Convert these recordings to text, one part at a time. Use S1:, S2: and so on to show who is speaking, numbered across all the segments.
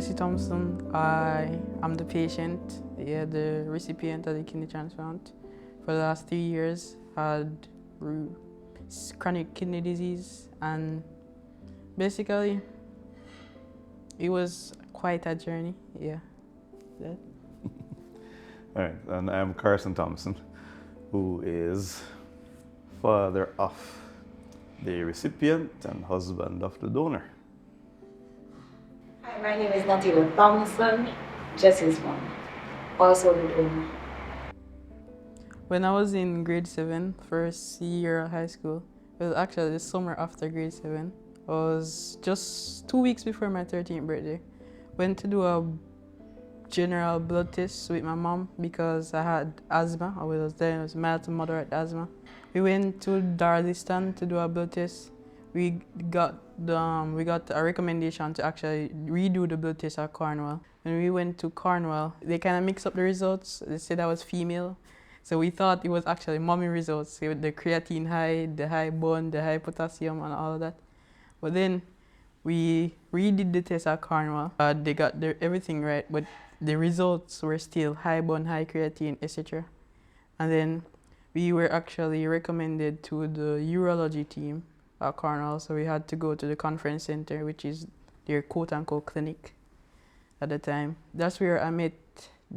S1: Natida Thompson. I am the patient, the recipient of the kidney transplant. For the last 3 years, had chronic kidney disease, and basically, it was quite a journey. Yeah. That.
S2: All right, and I'm Carson Thompson, who is father of the recipient and husband of the donor.
S3: Hi, my name is Natida Thompson, Jesse's mom, also the donor.
S1: When I was in grade 7, first year of high school, it was actually the summer after grade 7. I was just 2 weeks before my 13th birthday. Went to do a general blood test with my mom because I had asthma. I was diagnosed with mild to moderate asthma. We went to Darliston to do a blood test. We got a recommendation to actually redo the blood test at Cornwall. When we went to Cornwall, they kind of mixed up the results. They said I was female. So we thought it was actually mommy results with the creatine high, the high bone, the high potassium and all of that. But then we redid the test at Cornwall. They got everything right, but the results were still high bone, high creatine, etc. And then we were actually recommended to the urology team at Cornwall, so we had to go to the conference center, which is their quote-unquote clinic at the time. That's where I met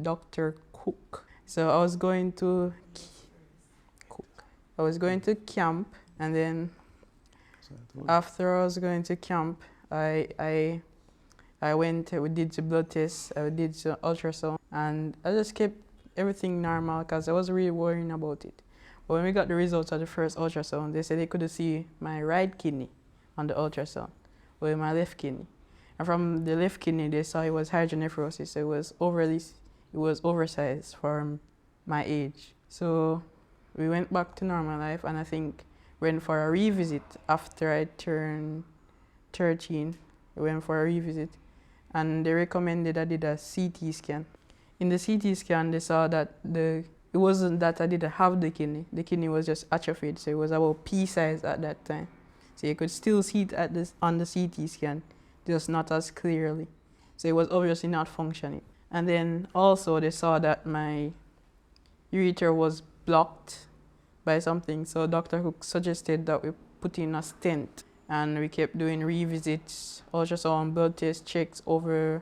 S1: Dr. Cook. So I was going to camp, and then after I was going to camp, I went, we did the blood test, I did the ultrasound, and I just kept everything normal because I wasn't really worrying about it. But when we got the results of the first ultrasound, they said they couldn't see my right kidney on the ultrasound, or my left kidney. And from the left kidney, they saw it was hydronephrosis, so it was oversized for my age. So we went back to normal life, and I think went for a revisit after I turned 13. We went for a revisit, and they recommended I did a CT scan. In the CT scan, they saw that it wasn't that I didn't have the kidney was just atrophied, so it was about pea size at that time. So you could still see it on the CT scan, just not as clearly. So it was obviously not functioning. And then also they saw that my ureter was blocked by something, so Dr. Cook suggested that we put in a stent, and we kept doing revisits, ultrasound, blood test checks over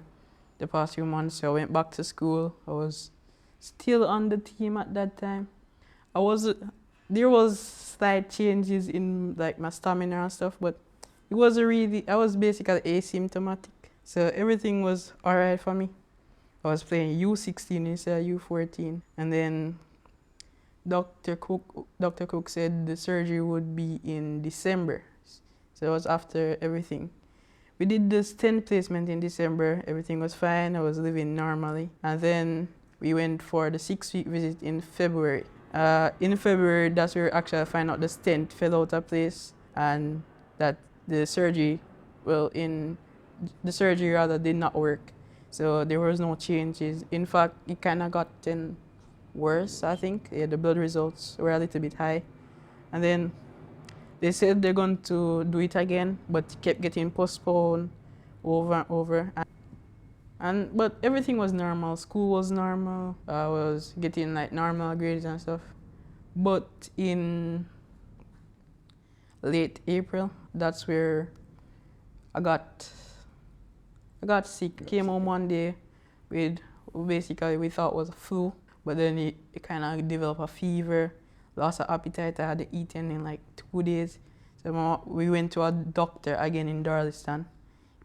S1: the past few months. So I went back to school. I was still on the team at that time. There was slight changes in like my stamina and stuff, but it wasn't really, I was basically asymptomatic. So everything was alright for me. I was playing U16 instead of U14. And then Dr. Cook said the surgery would be in December. So it was after everything. We did the stent placement in December. Everything was fine. I was living normally. And then we went for the 6-week visit in February. In February, that's where actually I found out the stent fell out of place, and that the surgery did not work. So there was no changes. In fact, it kind of gotten worse, I think. Yeah, the blood results were a little bit high. And then they said they're going to do it again, but it kept getting postponed over and over. But everything was normal. School was normal. I was getting like normal grades and stuff. But in late April, that's where I got sick. Came home one day with basically we thought was a flu, but then it kind of developed a fever, lost of appetite. I had eaten in like 2 days. So we went to a doctor again in Darliston,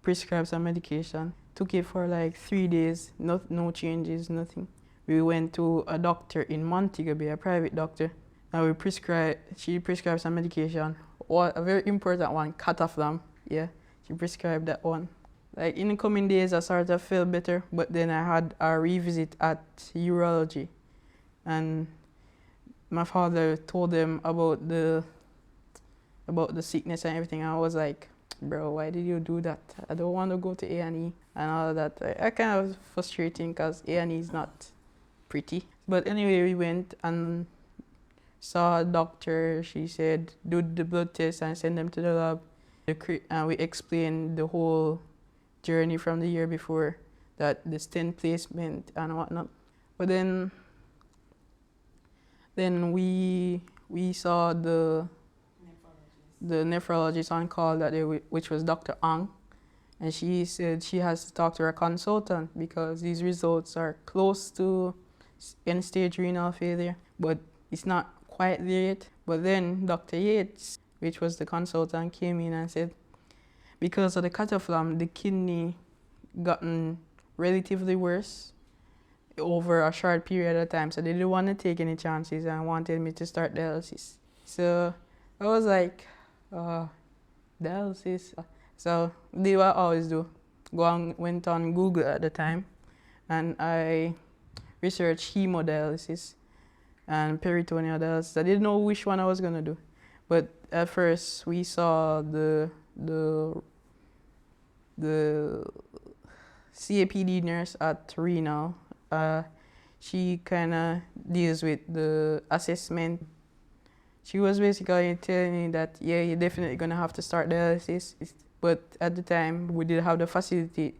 S1: prescribed some medication. Took it for like 3 days, no changes, nothing. We went to a doctor in Montego Bay, a private doctor, and she prescribed some medication. A very important one, catheter. Yeah, she prescribed that one. Like in the coming days, I started to feel better, but then I had a revisit at urology, and my father told them about the sickness and everything. I was like, bro, why did you do that? I don't want to go to A&E and all of that. I kind of was frustrating because A&E is not pretty. But anyway, we went and saw a doctor. She said, do the blood test and send them to the lab. And we explained the whole journey from the year before. that the stent placement and whatnot. But then we saw the nephrologist on call that day, which was Dr. Ang, and she said she has to talk to her consultant because these results are close to end-stage renal failure, but it's not quite there yet. But then Dr. Yates, which was the consultant, came in and said because of the cataplasm, the kidney gotten relatively worse over a short period of time, so they didn't want to take any chances and wanted me to start dialysis. So I was like, dialysis. So did what I always do. Went on Google at the time, and I researched hemodialysis and peritoneal dialysis. I didn't know which one I was gonna do, but at first we saw the CAPD nurse at renal. She kind of deals with the assessment. She was basically telling me that, yeah, you're definitely going to have to start dialysis. But at the time, we did have the facility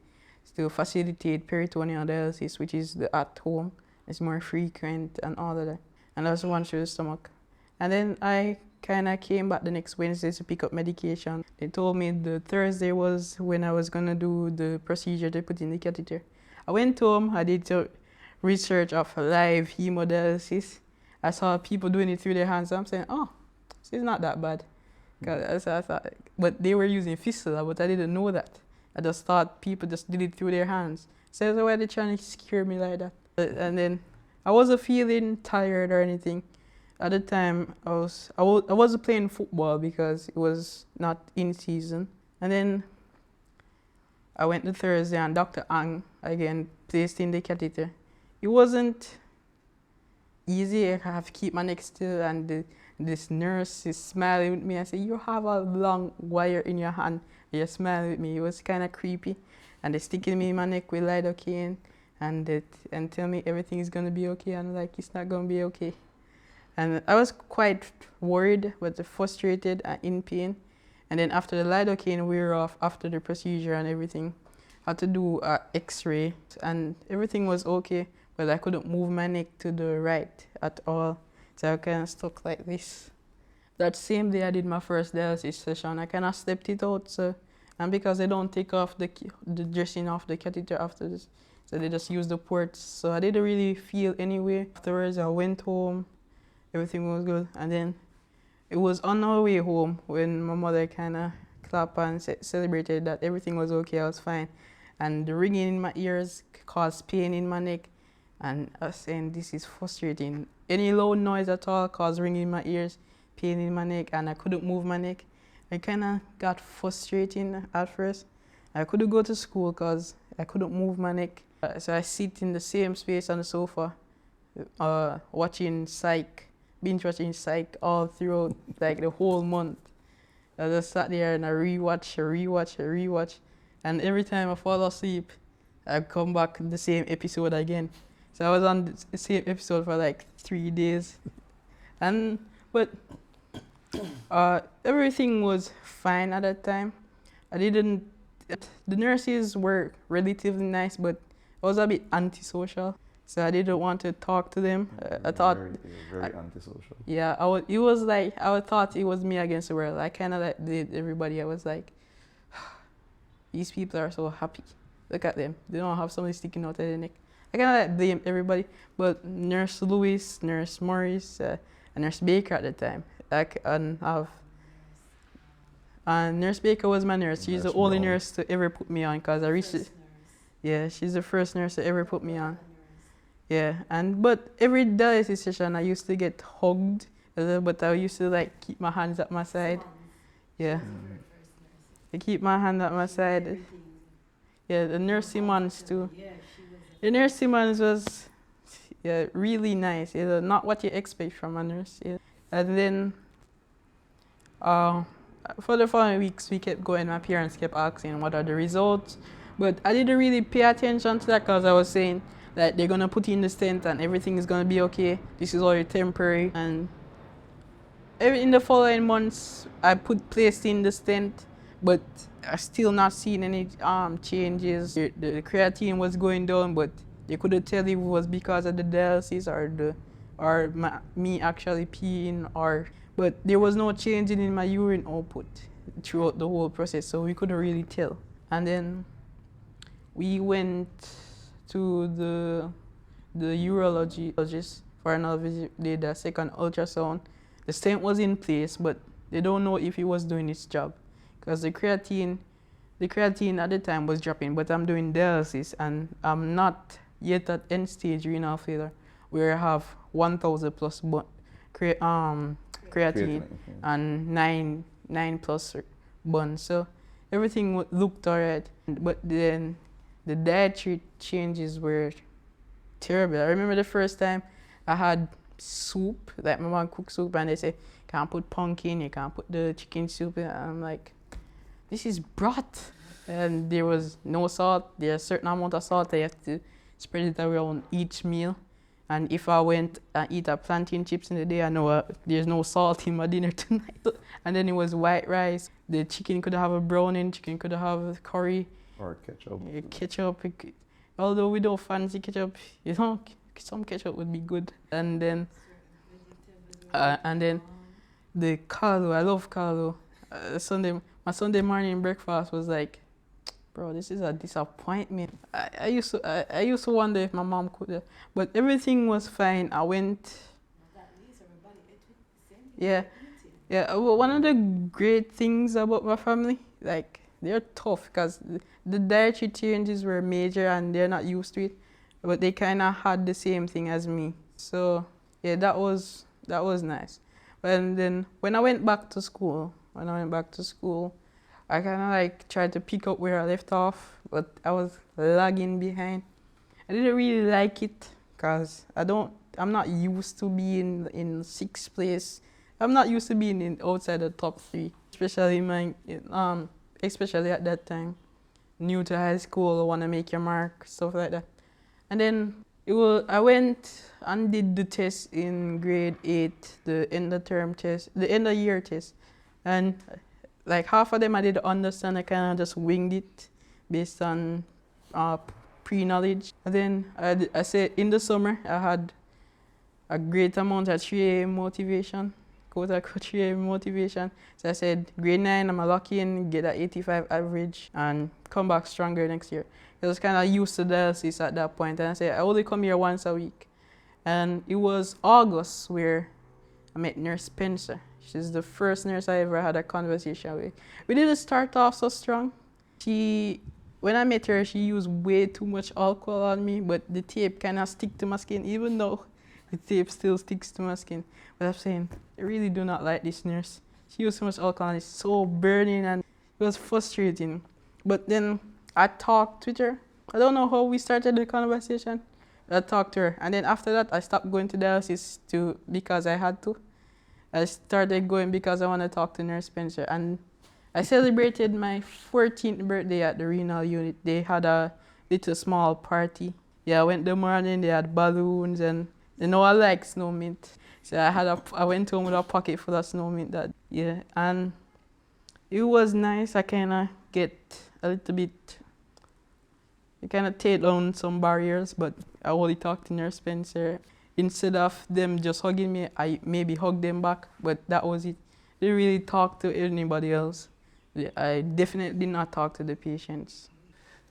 S1: to facilitate peritoneal dialysis, which is the at home. It's more frequent and all of that. And that's one through the stomach. And then I kind of came back the next Wednesday to pick up medication. They told me the Thursday was when I was going to do the procedure to put in the catheter. I went home, I did research of live hemodialysis. I saw people doing it through their hands. So I'm saying, oh, so it's not that bad. Cause I thought, but they were using fistula, but I didn't know that. I just thought people just did it through their hands. So that's why they're trying to scare me like that. And then I wasn't feeling tired or anything. At the time, I wasn't playing football because it was not in season. And then I went to Thursday and Dr. Ang again placed in the catheter. It wasn't easy. I have to keep my neck still, and this nurse is smiling with me. I said, "You have a long wire in your hand. You're smiling with me." It was kind of creepy, and they're sticking me in my neck with lidocaine, and tell me everything is gonna be okay. And I'm like, it's not gonna be okay. And I was quite worried, but frustrated and in pain. And then after the lidocaine wear off, after the procedure and everything, I had to do an X-ray, and everything was okay. But I couldn't move my neck to the right at all. So I kind of stuck like this. That same day I did my first dialysis session, I kind of stepped it out. So, and because they don't take off the dressing off the catheter after this, so they just use the ports. So I didn't really feel anyway. Afterwards I went home, everything was good. And then it was on our way home when my mother kind of clapped and celebrated that everything was okay, I was fine. And the ringing in my ears caused pain in my neck. And I was saying, this is frustrating. Any loud noise at all caused ringing in my ears, pain in my neck, and I couldn't move my neck. It kind of got frustrating at first. I couldn't go to school because I couldn't move my neck. So I sit in the same space on the sofa, watching binge watching Psych all throughout like the whole month. I just sat there and I rewatch. And every time I fall asleep, I come back the same episode again. So I was on the same episode for like 3 days. But everything was fine at that time. The nurses were relatively nice, but I was a bit antisocial. So I didn't want to talk to them. I thought
S2: very antisocial.
S1: Yeah, I thought it was me against the world. I kind of like did everybody. I was like, these people are so happy. Look at them. They don't have something sticking out of their neck. I kind of like blame everybody, but Nurse Lewis, Nurse Morris, and Nurse Baker at the time. And Nurse Baker was my nurse. She's the only nurse to ever put me on because I reached it. Yeah, she's the first nurse to ever put me on. Yeah, but every dialysis session I used to get hugged, but I used to like keep my hands at my side. Yeah, I keep my hand at my side. Yeah, the nurse Simmons too. The nurse Simmons was really nice. Not what you expect from a nurse. Yeah. And then for the following weeks we kept going. My parents kept asking what are the results, but I didn't really pay attention to that because I was saying that they're gonna put in the stent and everything is gonna be okay. This is all temporary. And in the following months I placed in the stent, but I still not seeing any changes. The creatine was going down, but they couldn't tell if it was because of the dialysis or me actually peeing but there was no change in my urine output throughout the whole process, so we couldn't really tell. And then we went to the urologist for another visit. Did a second ultrasound. The stent was in place, but they don't know if it was doing its job, because the creatine at the time was dropping. But I'm doing dialysis, and I'm not yet at end stage renal failure, where I have 1,000 plus creatine and 9 plus buns. So everything looked alright. But then the dietary changes were terrible. I remember the first time I had soup, like my mom cooked soup, and they say, can't put pumpkin, you can't put the chicken soup. And I'm like, this is broth. And there was no salt. There's a certain amount of salt. I have to spread it around each meal. And if I went and eat a plantain chips in the day, I know there's no salt in my dinner tonight. And then it was white rice. The chicken could have a browning, chicken could have curry.
S2: Or ketchup.
S1: Ketchup. Although we don't fancy ketchup, some ketchup would be good. And then the caldo, I love caldo. My Sunday morning breakfast was like, bro, this is a disappointment. I used to wonder if my mom could, but everything was fine. I went. Yeah. Well, one of the great things about my family, like, they're tough because the dietary changes were major and they're not used to it, but they kind of had the same thing as me. So yeah, that was nice. And then when I went back to school, I kind of like tried to pick up where I left off, but I was lagging behind. I didn't really like it because I'm not used to being in sixth place. I'm not used to being outside the top 3, especially at that time. New to high school, want to make your mark, stuff like that. And then I went and did the test in grade 8, the end of year test. And like half of them I didn't understand. I kind of just winged it based on pre-knowledge. And then I said in the summer I had a great amount of 3A motivation, quote-unquote 3A motivation. So I said grade 9 I'm going to lock in, get an 85 average and come back stronger next year. I was kind of used to dialysis at that point, and I said I only come here once a week. And it was August where I met Nurse Spencer. She's the first nurse I ever had a conversation with. We didn't start off so strong. When I met her, she used way too much alcohol on me, but the tape kind of stick to my skin, even though the tape still sticks to my skin. But I'm saying, I really do not like this nurse. She used so much alcohol and it's so burning and it was frustrating. But then I talked with her. I don't know how we started the conversation. I talked to her, and then after that, I stopped going to dialysis because I had to. I started going because I want to talk to Nurse Spencer, and I celebrated my 14th birthday at the renal unit. They had a little small party. Yeah, I went the morning. They had balloons, and I like snow mint, so I went home with a pocket full of snow mint. And it was nice. I kind of get a little bit. I kind of take down some barriers, but I only talked to Nurse Spencer. Instead of them just hugging me, I maybe hug them back, but that was it. They didn't really talk to anybody else. I definitely did not talk to the patients.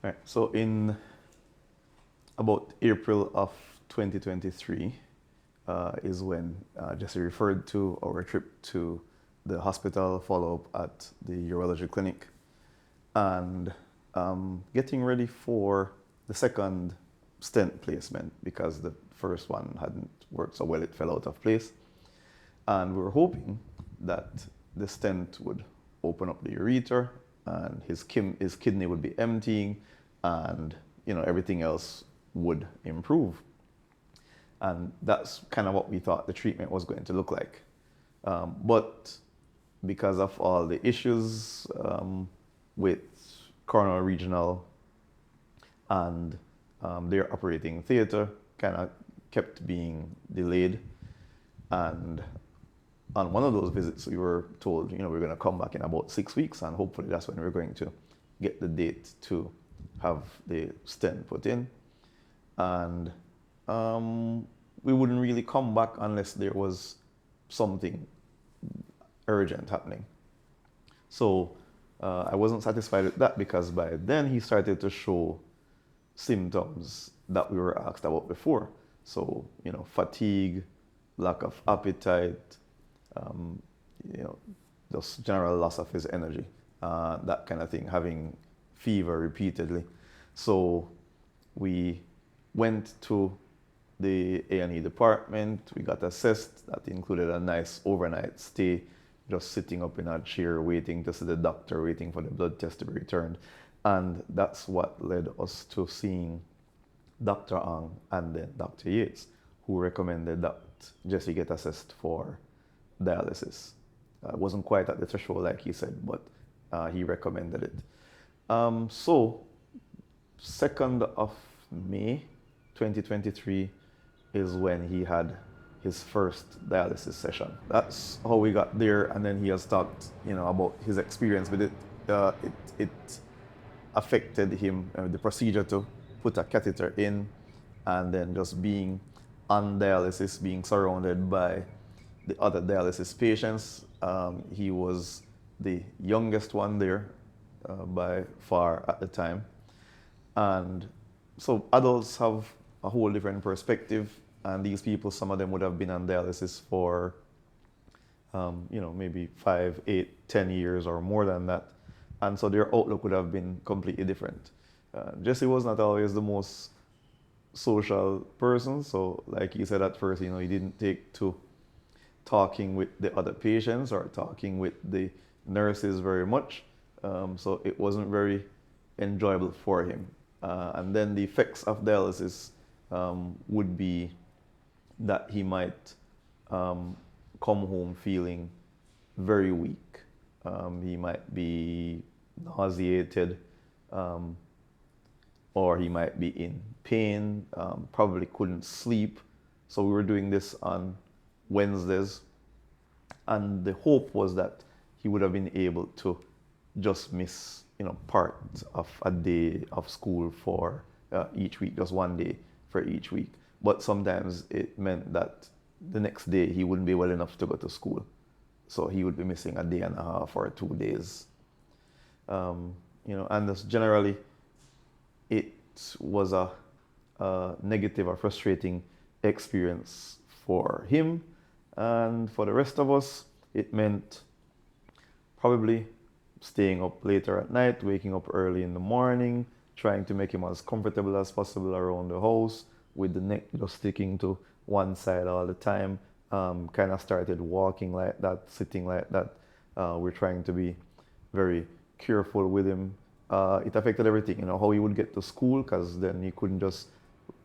S2: Right. So in about April of 2023 is when Jesse referred to our trip to the hospital follow-up at the urology clinic, and getting ready for the second stent placement because the first one hadn't worked so well, it fell out of place. And we were hoping that the stent would open up the ureter and his kidney would be emptying and everything else would improve. And that's kind of what we thought the treatment was going to look like. But because of all the issues with Coronal Regional and their operating theater kind of kept being delayed, and on one of those visits, we were told, we're going to come back in about 6 weeks, and hopefully that's when we're going to get the date to have the stent put in. And we wouldn't really come back unless there was something urgent happening. So I wasn't satisfied with that, because by then he started to show symptoms that we were asked about before. So, fatigue, lack of appetite, just general loss of his energy, that kind of thing, having fever repeatedly. So we went to the A&E department, we got assessed. That included a nice overnight stay, just sitting up in a chair waiting to see the doctor, waiting for the blood test to be returned. And that's what led us to seeing Dr. Ang and then Dr. Yates, who recommended that Jesse get assessed for dialysis. It wasn't quite at the threshold like he said, but he recommended it. So 2nd of May 2023 is when he had his first dialysis session. That's how we got there, and then he has talked, about his experience with it. It affected him, the procedure to put a catheter in, and then just being on dialysis, being surrounded by the other dialysis patients. He was the youngest one there by far at the time. And so adults have a whole different perspective, and these people, some of them would have been on dialysis for maybe 5, 8, 10 years or more than that. And so their outlook would have been completely different. Jesse was not always the most social person, so like he said at first, he didn't take to talking with the other patients or talking with the nurses very much. So it wasn't very enjoyable for him. And then the effects of dialysis would be that he might come home feeling very weak. He might be nauseated, or he might be in pain, probably couldn't sleep. So we were doing this on Wednesdays, and the hope was that he would have been able to just miss, part of a day of school for each week, just one day for each week. But sometimes it meant that the next day he wouldn't be well enough to go to school. So he would be missing a day and a half or 2 days. And just generally, it was a negative or frustrating experience for him. And for the rest of us, it meant probably staying up later at night, waking up early in the morning, trying to make him as comfortable as possible around the house, with the neck just sticking to one side all the time. Kind of started walking like that, sitting like that. We're trying to be very careful with him. It affected everything, how he would get to school, because then he couldn't just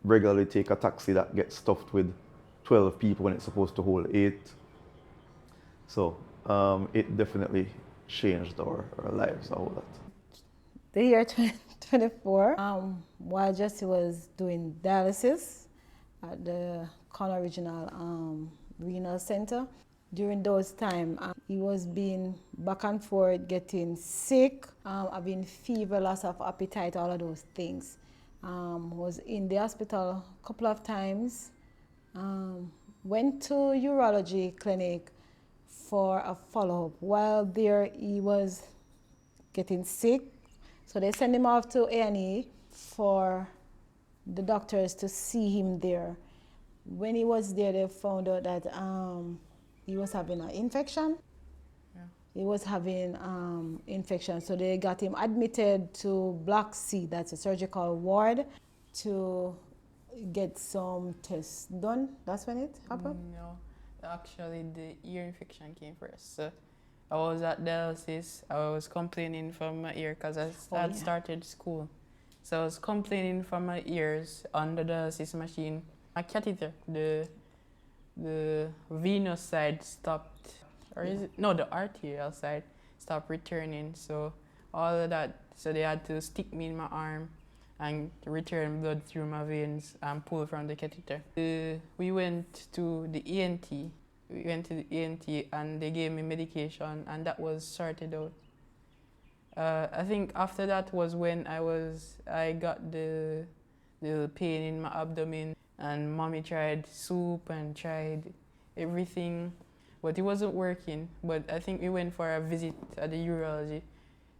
S2: regularly take a taxi that gets stuffed with 12 people when it's supposed to hold 8. So it definitely changed our lives, a whole lot.
S4: The year 2024, while Jesse was doing dialysis at the Corner Regional Renal Center, during those times, he was being back and forth, getting sick, having fever, loss of appetite, all of those things. Was in the hospital a couple of times, went to urology clinic for a follow-up. While there, he was getting sick, so they sent him off to A&E for the doctors to see him there. When he was there, they found out that he was having an infection. Yeah. He was having infection, so they got him admitted to Block C, that's a surgical ward, to get some tests done. That's when it happened?
S1: No, actually the ear infection came first. So I was at dialysis. I was complaining from my ear because I had started school. So I was complaining from my ears on the dialysis machine. My catheter, the venous side stopped, or is it? No, the arterial side stopped returning. So all of that, so they had to stick me in my arm and return blood through my veins and pull from the catheter. We went to the ENT. we went to the ENT and they gave me medication and that was sorted out. I think after that was when I got the pain in my abdomen, and mommy tried soup and tried everything, but it wasn't working. But I think we went for a visit at the urology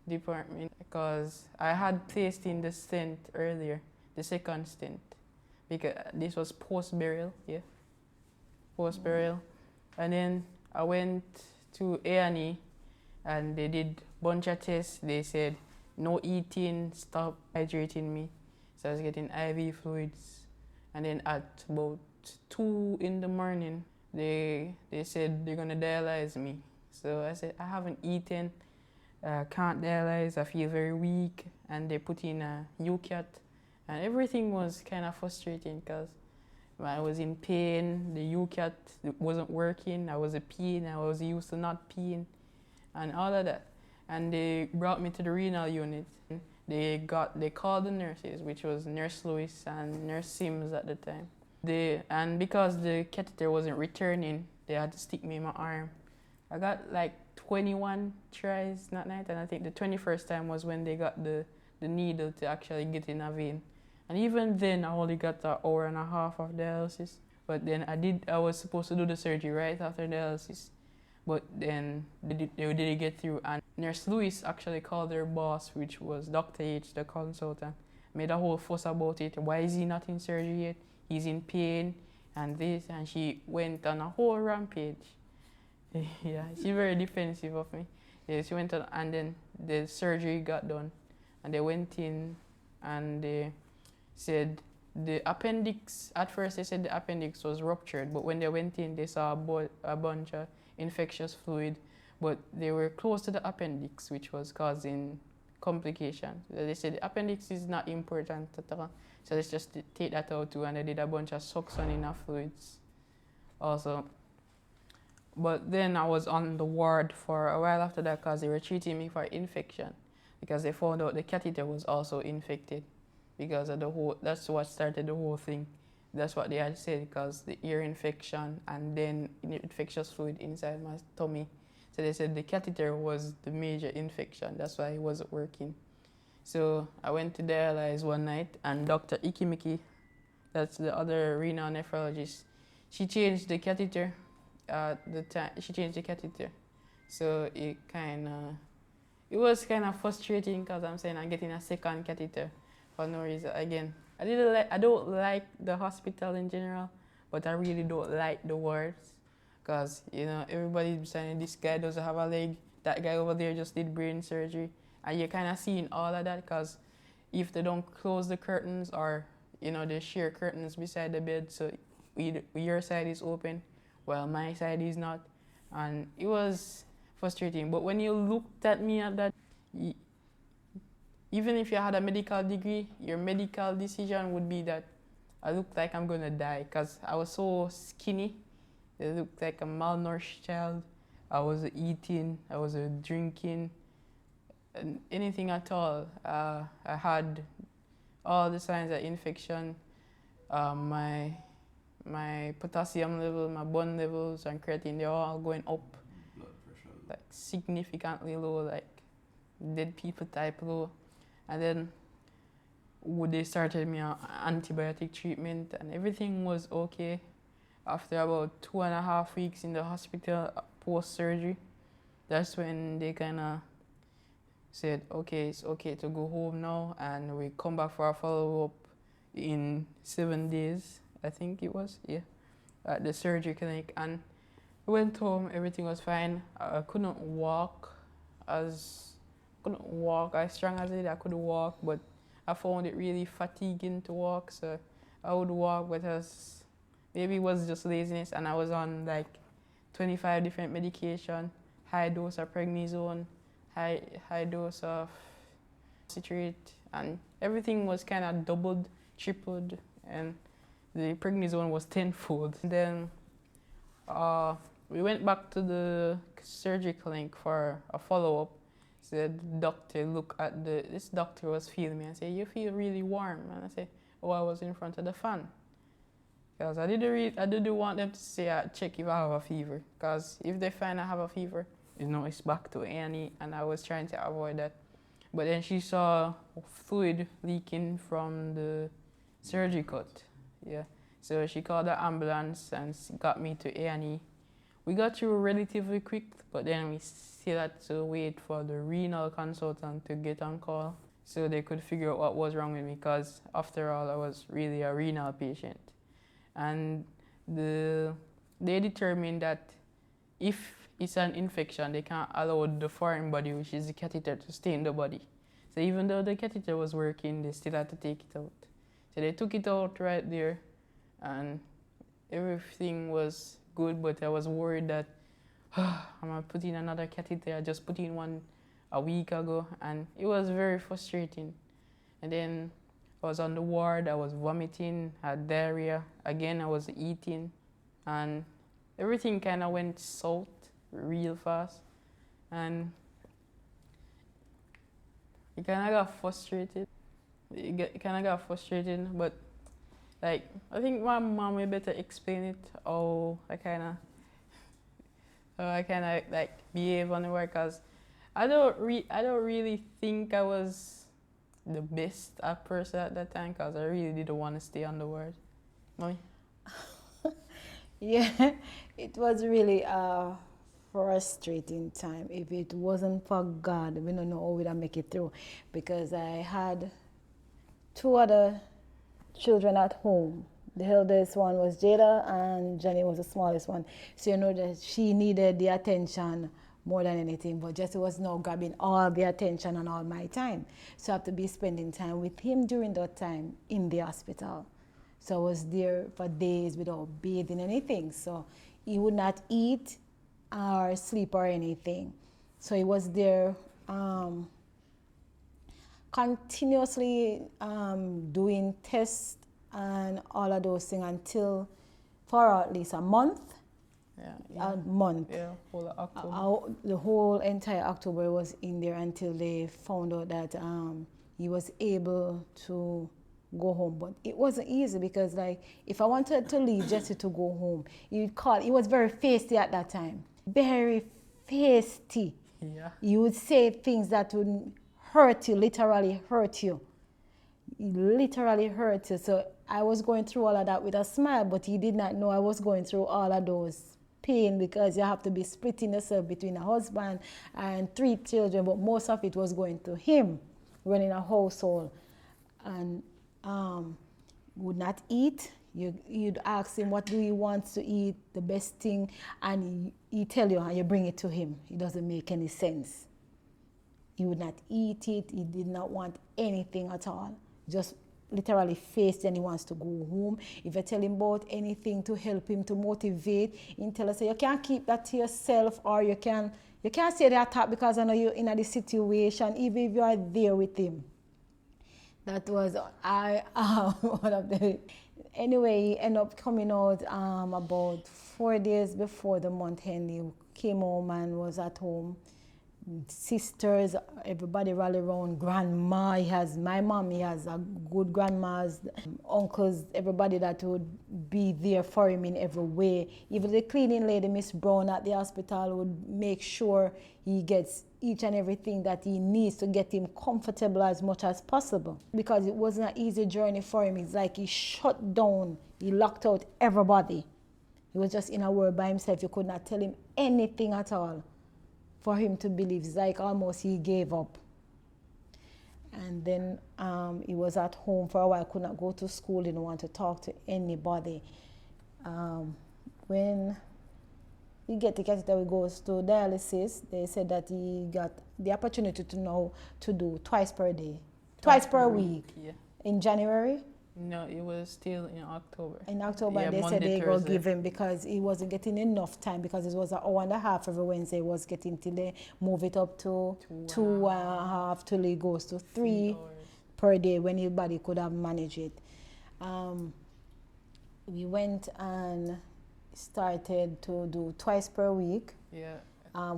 S1: department because I had placed in the stent earlier, the second stent, because this was post-burial, yeah, post-burial. And then I went to A&E and they did a bunch of tests. They said no eating, stop hydrating me. So I was getting IV fluids. And then at about 2 in the morning, they said they're gonna dialyze me. So I said, I haven't eaten, can't dialyze, I feel very weak. And they put in a UCAT. And everything was kind of frustrating because I was in pain, the UCAT wasn't working, I was peeing, I was used to not peeing, and all of that. And they brought me to the renal unit. They called the nurses, which was Nurse Lewis and Nurse Sims at the time. And because the catheter wasn't returning, they had to stick me in my arm. I got like 21 tries that night, and I think the 21st time was when they got the needle to actually get in a vein. And even then, I only got an hour and a half of dialysis. But then I was supposed to do the surgery right after dialysis. But then they didn't get through. And Nurse Lewis actually called their boss, which was Dr. H, the consultant, made a whole fuss about it. Why is he not in surgery yet? He's in pain and this. And she went on a whole rampage. Yeah, she's very defensive of me. Yeah, she went on, and then the surgery got done. And they went in and they said the appendix, at first they said the appendix was ruptured, but when they went in, they saw a bunch of infectious fluid, but they were close to the appendix, which was causing complications. They said the appendix is not important at all, so let's just take that out too, and they did a bunch of suctioning of fluids also. But then I was on the ward for a while after that because they were treating me for infection, because they found out the catheter was also infected because of that's what started the whole thing. That's what they had said, because the ear infection and then infectious fluid inside my tummy. So they said the catheter was the major infection. That's why it wasn't working. So I went to dialyze one night, and Dr. Ikimiki, that's the other renal nephrologist, she changed the catheter. She changed the catheter. So it was kind of frustrating because I'm saying I'm getting a second catheter for no reason. Again, I don't like the hospital in general, but I really don't like the wards, because everybody's saying this guy doesn't have a leg, that guy over there just did brain surgery, and you're kind of seeing all of that, because if they don't close the curtains, or they share curtains beside the bed, so your side is open while my side is not, and it was frustrating. But when you looked at me at that, even if you had a medical degree, your medical decision would be that I looked like I'm gonna die, because I was so skinny. I looked like a malnourished child. I was eating, I was drinking, anything at all. I had all the signs of infection. My potassium level, my bone levels, and creatine, they're all going up. Blood pressure. Like significantly low, like dead people type low. And then they started me on antibiotic treatment, and everything was okay. After about 2.5 weeks in the hospital post-surgery, that's when they kind of said, okay, it's okay to go home now, and we come back for a follow-up in 7 days, I think it was, yeah, at the surgery clinic. And I went home, everything was fine. I couldn't walk as strong as I did. I could walk, but I found it really fatiguing to walk, so I would walk, but maybe it was just laziness, and I was on like 25 different medication, high dose of prednisone, high dose of citrate, and everything was kind of doubled, tripled, and the prednisone was tenfold. Then we went back to the surgery clinic for a follow-up. So the doctor looked at this doctor was feeling me and said, "You feel really warm." And I said, "Oh, I was in front of the fan." Because I didn't want them to say check if I have a fever. Because if they find I have a fever, it's back to Annie, and I was trying to avoid that. But then she saw fluid leaking from the surgery cut. Yeah. So she called the ambulance and got me to A&E. We got through relatively quick, but then we still had to wait for the renal consultant to get on call so they could figure out what was wrong with me, because after all, I was really a renal patient. And they determined that if it's an infection, they can't allow the foreign body, which is the catheter, to stay in the body. So even though the catheter was working, they still had to take it out. So they took it out right there, and everything was good, but I was worried that I'm gonna put in another catheter. I just put in one a week ago, and it was very frustrating. And then I was on the ward, I was vomiting, had diarrhea. Again, I was eating, and everything kind of went south real fast. And you kind of got frustrated. But like, I think my mom will better explain it, how I kind of like behave on the work, because I don't really think I was the best person at that time, because I really didn't want to stay on the ward. Mommy?
S4: Yeah, it was really a frustrating time. If it wasn't for God, we don't know how we'd make it through, because I had 2 other children at home. The eldest one was Jada, and Jenny was the smallest one. So you know that she needed the attention more than anything, but Jesse was now grabbing all the attention and all my time. So I have to be spending time with him during that time in the hospital. So I was there for days without bathing anything. So he would not eat or sleep or anything. So he was there continuously doing tests and all of those things until for at least a month. A month.
S1: Yeah, whole October.
S4: The whole entire October was in there until they found out that he was able to go home. But it wasn't easy, because like, if I wanted to leave Jesse to go home, he'd call. He was very feisty at that time. Very feisty.
S1: Yeah.
S4: He would say things that would hurt you, literally hurt you. He literally hurt you. So I was going through all of that with a smile, but he did not know I was going through all of those pain, because you have to be splitting yourself between a husband and 3 children, but most of it was going to him, running a household. And would not eat. You'd ask him, what do he want to eat, the best thing, and he tell you, and you bring it to him. It doesn't make any sense. He would not eat it. He did not want anything at all. Just literally faced, and he wants to go home. If you tell him about anything to help him, to motivate, he tell us, you can't keep that to yourself, or you can't say that because I know you're in a situation, even if you are there with him. That was one of the. Anyway, he ended up coming out about 4 days before the month end. He came home and was at home. Sisters, everybody rally around. Grandma, he has my mom, he has a good grandmas, uncles, everybody that would be there for him in every way. Even the cleaning lady, Miss Brown at the hospital, would make sure he gets each and everything that he needs to get him comfortable as much as possible. Because it wasn't an easy journey for him. It's like he shut down, he locked out everybody. He was just in a world by himself. You could not tell him anything at all for him to believe. It's like almost he gave up. And then he was at home for a while, could not go to school, didn't want to talk to anybody. When he get the catheter, he goes to dialysis. They said that he got the opportunity to know to do twice per day, twice per week.
S1: Yeah.
S4: In January.
S1: No, it was still in October.
S4: In October,
S1: yeah,
S4: they
S1: Monday,
S4: said they
S1: Thursday.
S4: go give him, because he wasn't getting enough time, because it was an hour and a half every Wednesday. Was getting till they move it up to 2.5 till he goes to 3 per day, when his body could have managed it. We went and started to do twice per week.
S1: Yeah.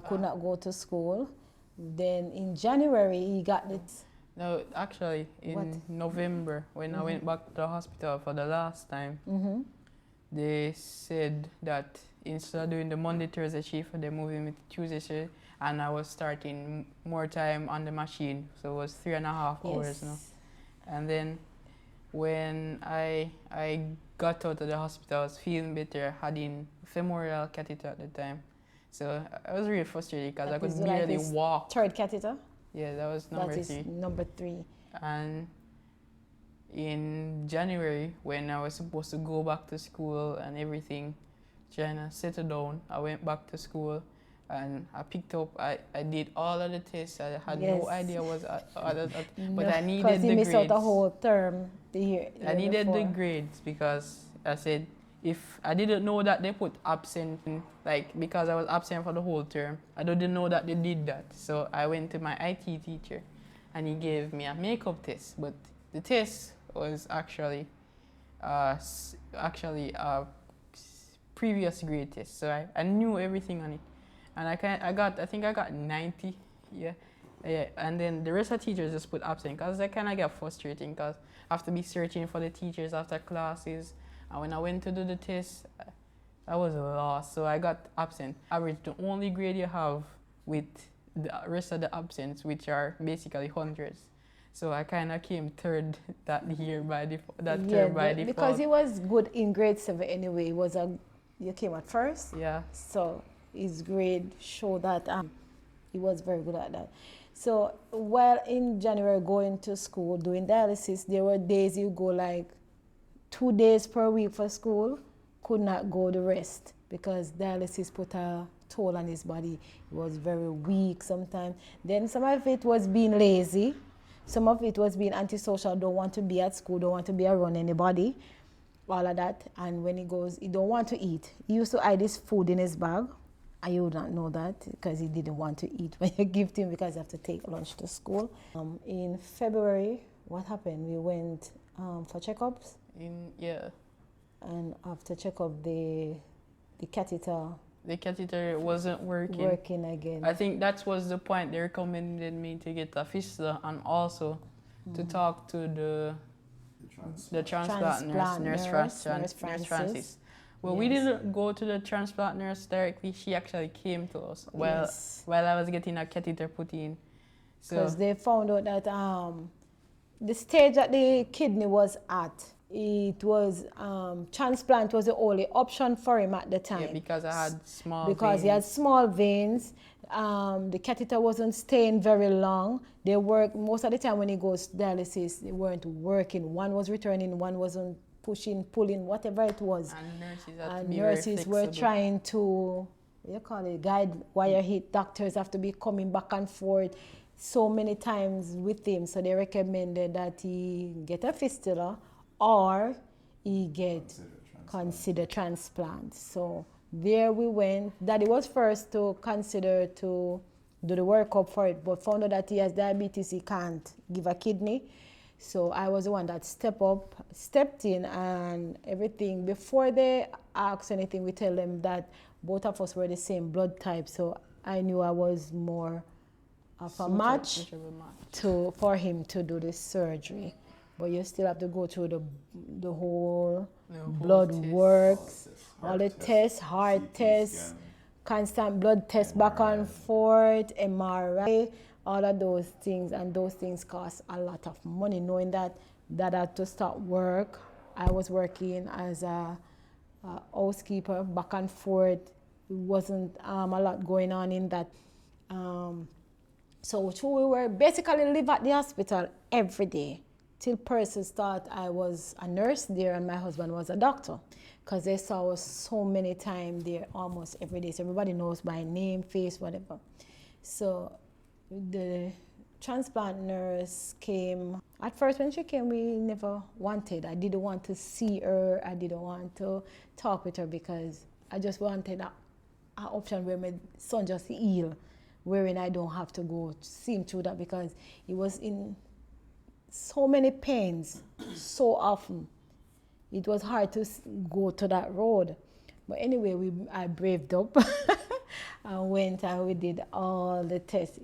S4: Could not go to school. Then in January he got it.
S1: No, actually, in November, when I went back to the hospital for the last time, they said that instead of doing the Monday, Thursday shift, they're moving me to Tuesday shift, and I was starting more time on the machine, so it was 3.5 hours now. And then when I got out of the hospital, I was feeling better, having femoral catheter at the time. So I was really frustrated because I could barely walk.
S4: Third catheter?
S1: Yeah, that was number 3.
S4: That is number 3.
S1: And in January, when I was supposed to go back to school and everything, trying to settle down, I went back to school and I picked up, I did all of the tests. I had no idea but I needed the grades.
S4: Because you missed out the whole term the year
S1: I needed
S4: before.
S1: the grades because I said, if I didn't know that they put absent, like because I was absent for the whole term, I didn't know that they did that. So I went to my IT teacher and he gave me a makeup test, but the test was actually a previous grade test. So I knew everything on it. And I think I got 90, yeah. And then the rest of the teachers just put absent because I kind of get frustrating because I have to be searching for the teachers after classes. And when I went to do the test, I was lost, so I got absent. Average, the only grade you have with the rest of the absents, which are basically hundreds. So I kind of came third that year by default. Term by default.
S4: Because he was good in grade 7 anyway. You came at first.
S1: Yeah.
S4: So his grade showed that he was very good at that. So while in January going to school doing dialysis, there were days you go like 2 days per week for school, could not go the rest because dialysis put a toll on his body. He was very weak sometimes. Then some of it was being lazy. Some of it was being antisocial, don't want to be at school, don't want to be around anybody, all of that. And when he goes, he don't want to eat. He used to hide his food in his bag. And you would not know that because he didn't want to eat when you give to him because you have to take lunch to school. In February, what happened? We went for checkups. And after checkup, the catheter.
S1: The catheter wasn't working.
S4: Working again.
S1: I think that was the point. They recommended me to get a fistula and also to talk to the transplant nurse Francis. Well, we didn't go to the transplant nurse directly. She actually came to us while I was getting a catheter put in.
S4: Because they found out that the stage that the kidney was at, it was transplant was the only option for him at the time.
S1: Yeah, because I had small
S4: because he had small veins. The catheter wasn't staying very long. They work most of the time when he goes to dialysis, they weren't working. One was returning, one wasn't pushing, pulling, whatever it was.
S1: And
S4: nurses were trying to, guide wire hit. Doctors have to be coming back and forth so many times with him. So they recommended that he get a fistula or he consider transplant. So there we went. Daddy was first to consider to do the workup for it, but found out that he has diabetes, he can't give a kidney. So I was the one that stepped in and everything. Before they ask anything, we tell them that both of us were the same blood type. So I knew I was more of a match for him to do this surgery. But you still have to go through the whole blood works, all the tests, heart tests, constant blood tests back and forth, MRI, all of those things. And those things cost a lot of money. Knowing that I had to start work, I was working as a housekeeper back and forth. It wasn't a lot going on in that. So we were basically live at the hospital every day. Till persons thought I was a nurse there and my husband was a doctor, because they saw us so many times there almost every day. So everybody knows my name, face, whatever. So the transplant nurse came. At first when she came, we never wanted. I didn't want to see her. I didn't want to talk with her because I just wanted an option where my son just heal, wherein I don't have to go see him through that, because he was in so many pains so often. It was hard to go to that road. But anyway, I braved up and went and we did all the tests.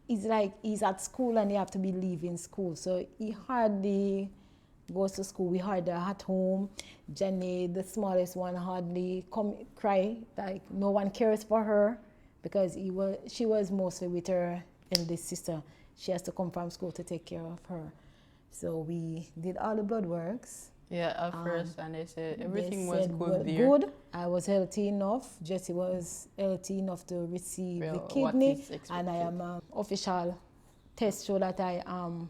S4: It's like he's at school and he have to be leaving school. So he hardly goes to school. We had her at home. Jenny, the smallest one, hardly cry. Like no one cares for her because she was mostly with her eldest sister. She has to come from school to take care of her. So we did all the blood works.
S1: Yeah, at first, and they said everything
S4: They
S1: was
S4: said
S1: good there.
S4: Good. I was healthy enough. Jesse was healthy enough to receive the
S1: What
S4: kidney,
S1: is
S4: and I
S1: expected.
S4: am official test show that I am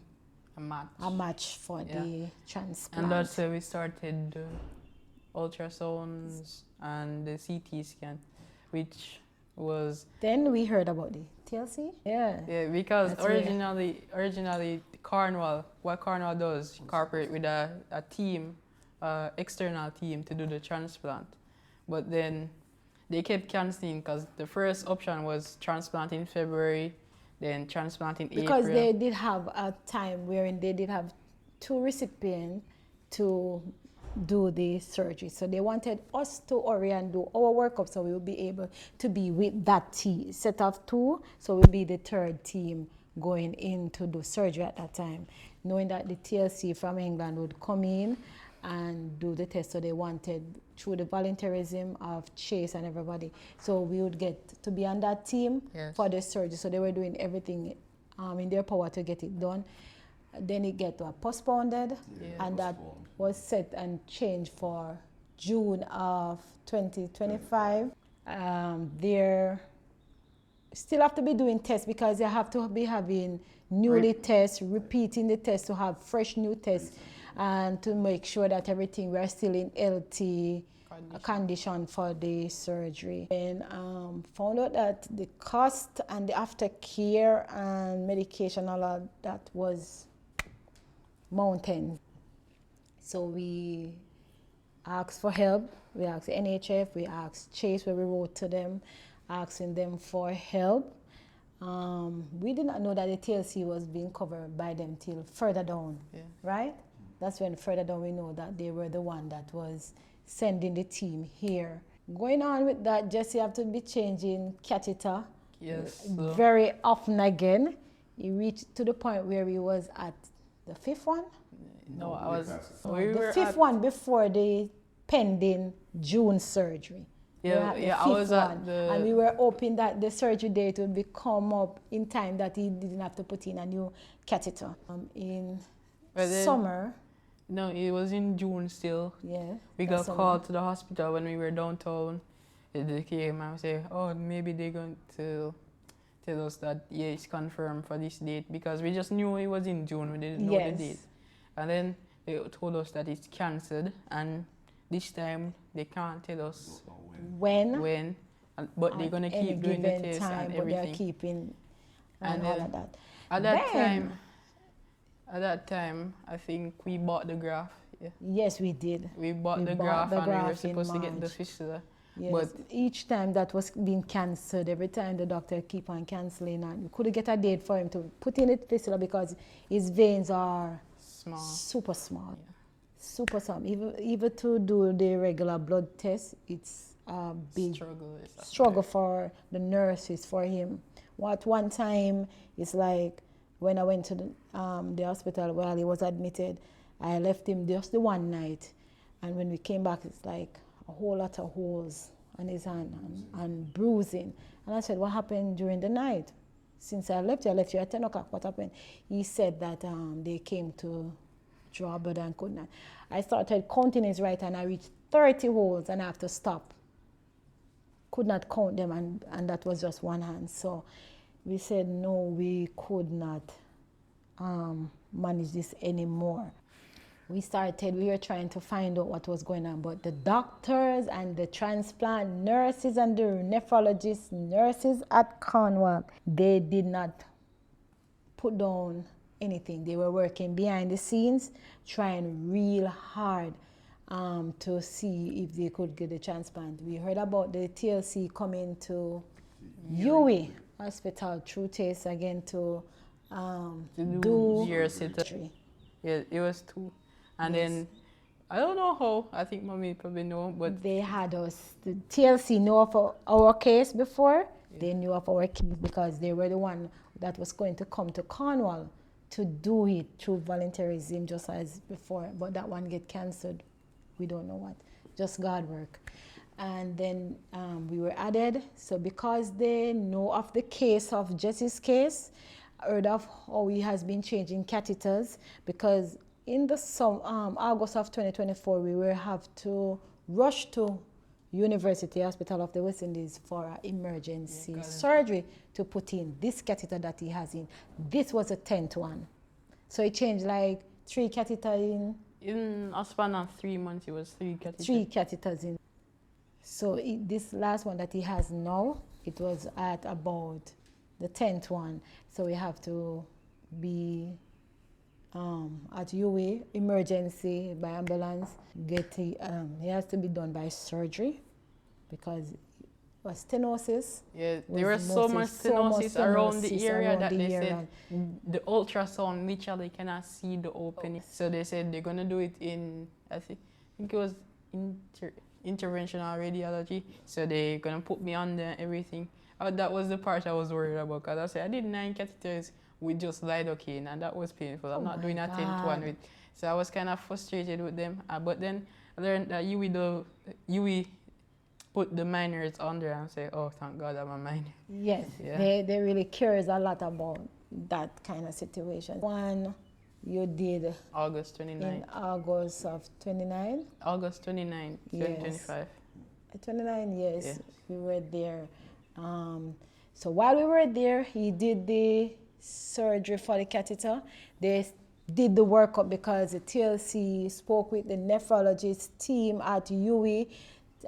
S1: A match.
S4: a match for the transplant.
S1: And that's where we started the ultrasounds and the CT scan, which was
S4: Then we heard about the TLC. Yeah.
S1: yeah, because
S4: That's where-
S1: originally Cornwall, what Cornwall does, cooperate with a team, external team to do the transplant. But then they kept cancelling because the first option was transplant in February, then transplant in
S4: Because
S1: April.
S4: they did have a time wherein they did have 2 recipients to do the surgery. So they wanted us to hurry and do our workup so we will be able to be with that set of 2. So we'll be the 3rd team going in to do surgery at that time, knowing that the TLC from England would come in and do the test. So they wanted, through the volunteerism of Chase and everybody, so we would get to be on that team for the surgery. So they were doing everything in their power to get it done. Then it get postponed, and that was set and changed for June of 2025. They're still have to be doing tests because they have to be having newly tests, repeating the tests to have fresh new tests, and to make sure that everything we're still in healthy condition for the surgery. And found out that the cost and the aftercare and medication, all of that was mountain. So we asked for help. We asked the NHF, we asked Chase, where we wrote to them, asking them for help. We did not know that the TLC was being covered by them till further down, right? That's when further down we know that they were the one that was sending the team here. Going on with that, Jesse have to be changing catheter very often again. He reached to the point where he was at the 5th one.
S1: No, I was.
S4: The 5th one before the pending June surgery.
S1: I was at the.
S4: And we were hoping that the surgery date would be come up in time that he didn't have to put in a new catheter. In summer.
S1: No, it was in June still.
S4: Yeah.
S1: We got called to the hospital when we were downtown. They came and said, oh, maybe they're going to tell us that, yeah, it's confirmed for this date, because we just knew it was in June. We didn't know the date. And then they told us that it's cancelled, and this time they can't tell us when, but they're going to keep doing the test and everything.
S4: But they're keeping and all of that.
S1: At that time, I think we bought the graph. Yeah.
S4: Yes, we did.
S1: We bought the graph and we were supposed to get the fistula.
S4: Yes.
S1: But
S4: each time that was being cancelled, every time the doctor keep on cancelling, and we couldn't get a date for him to put in the fistula because his veins are
S1: small,
S4: super small, super small. Even to do the regular blood test, it's a big struggle for the nurses, for him. One time, it's like when I went to the hospital while he was admitted, I left him just the one night, and when we came back, it's like a whole lot of holes on his hand and bruising. And I said, what happened during the night? Since I left you at 10 o'clock, what happened? He said that they came to draw blood and could not. I started counting his right hand, I reached 30 holes and I have to stop. Could not count them, and that was just one hand. So we said, no, we could not manage this anymore. We were trying to find out what was going on, but the doctors and the transplant nurses and the nephrologist nurses at Cornwall, they did not put down anything. They were working behind the scenes, trying real hard to see if they could get the transplant. We heard about the TLC coming to UWI Hospital through TASE again to do surgery.
S1: Yeah, it was 2. And then, I don't know how, I think Mommy probably know, but
S4: they had us, the TLC knew of our case before. They knew of our case because they were the one that was going to come to Cornwall to do it through volunteerism just as before, but that one get cancelled. We don't know what, just God work. And then we were added. So because they know of the case of Jesse's case, heard of how he has been changing catheters, because in the August of 2024, we will have to rush to University Hospital of the West Indies for an emergency surgery to put in this catheter that he has in. This was a 10th one. So he changed like 3 catheters
S1: In a span of 3 months, it was 3 catheters.
S4: 3 catheters in. So this last one that he has now, it was at about the 10th one. So we have to be at UA, emergency by ambulance. He has to be done by surgery because it was stenosis.
S1: Yeah, there was so much stenosis around the area that they said the ultrasound literally cannot see the opening. So they said they're going to do it in, I think it was interventional radiology. So they're going to put me under everything. That was the part I was worried about, because I said I did 9 catheters with just lidocaine, and that was painful. I'm not doing a 10th one with. So I was kind of frustrated with them. But then I learned that UE put the minors under and say, oh, thank God I'm a minor.
S4: Yes, yeah. They really cares a lot about that kind of situation. One you did
S1: August 29.
S4: In August of 29?
S1: August 29, 2025.
S4: Yes. 29 years, yes. We were there. So while we were there, he did the surgery for the catheter. They did the workup because the TLC spoke with the nephrologist team at UE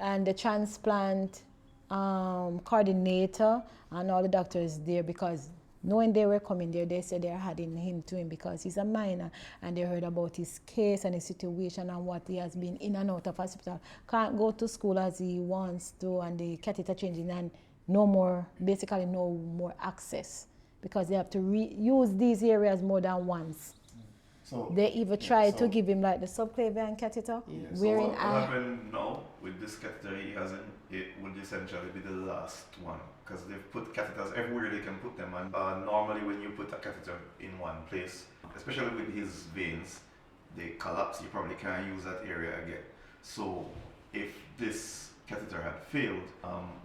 S4: and the transplant coordinator and all the doctors there, because knowing they were coming there, they said they're adding him to him because he's a minor, and they heard about his case and his situation and what he has been in and out of hospital. Can't go to school as he wants to, and the catheter changing, and basically no more access, because they have to use these areas more than once. So they even tried to give him like the subclavian catheter.
S2: Yeah. So what happened now with this catheter he has in, it would essentially be the last one, because they've put catheters everywhere they can put them. And normally when you put a catheter in one place, especially with his veins, they collapse. You probably can't use that area again. So if this catheter had failed,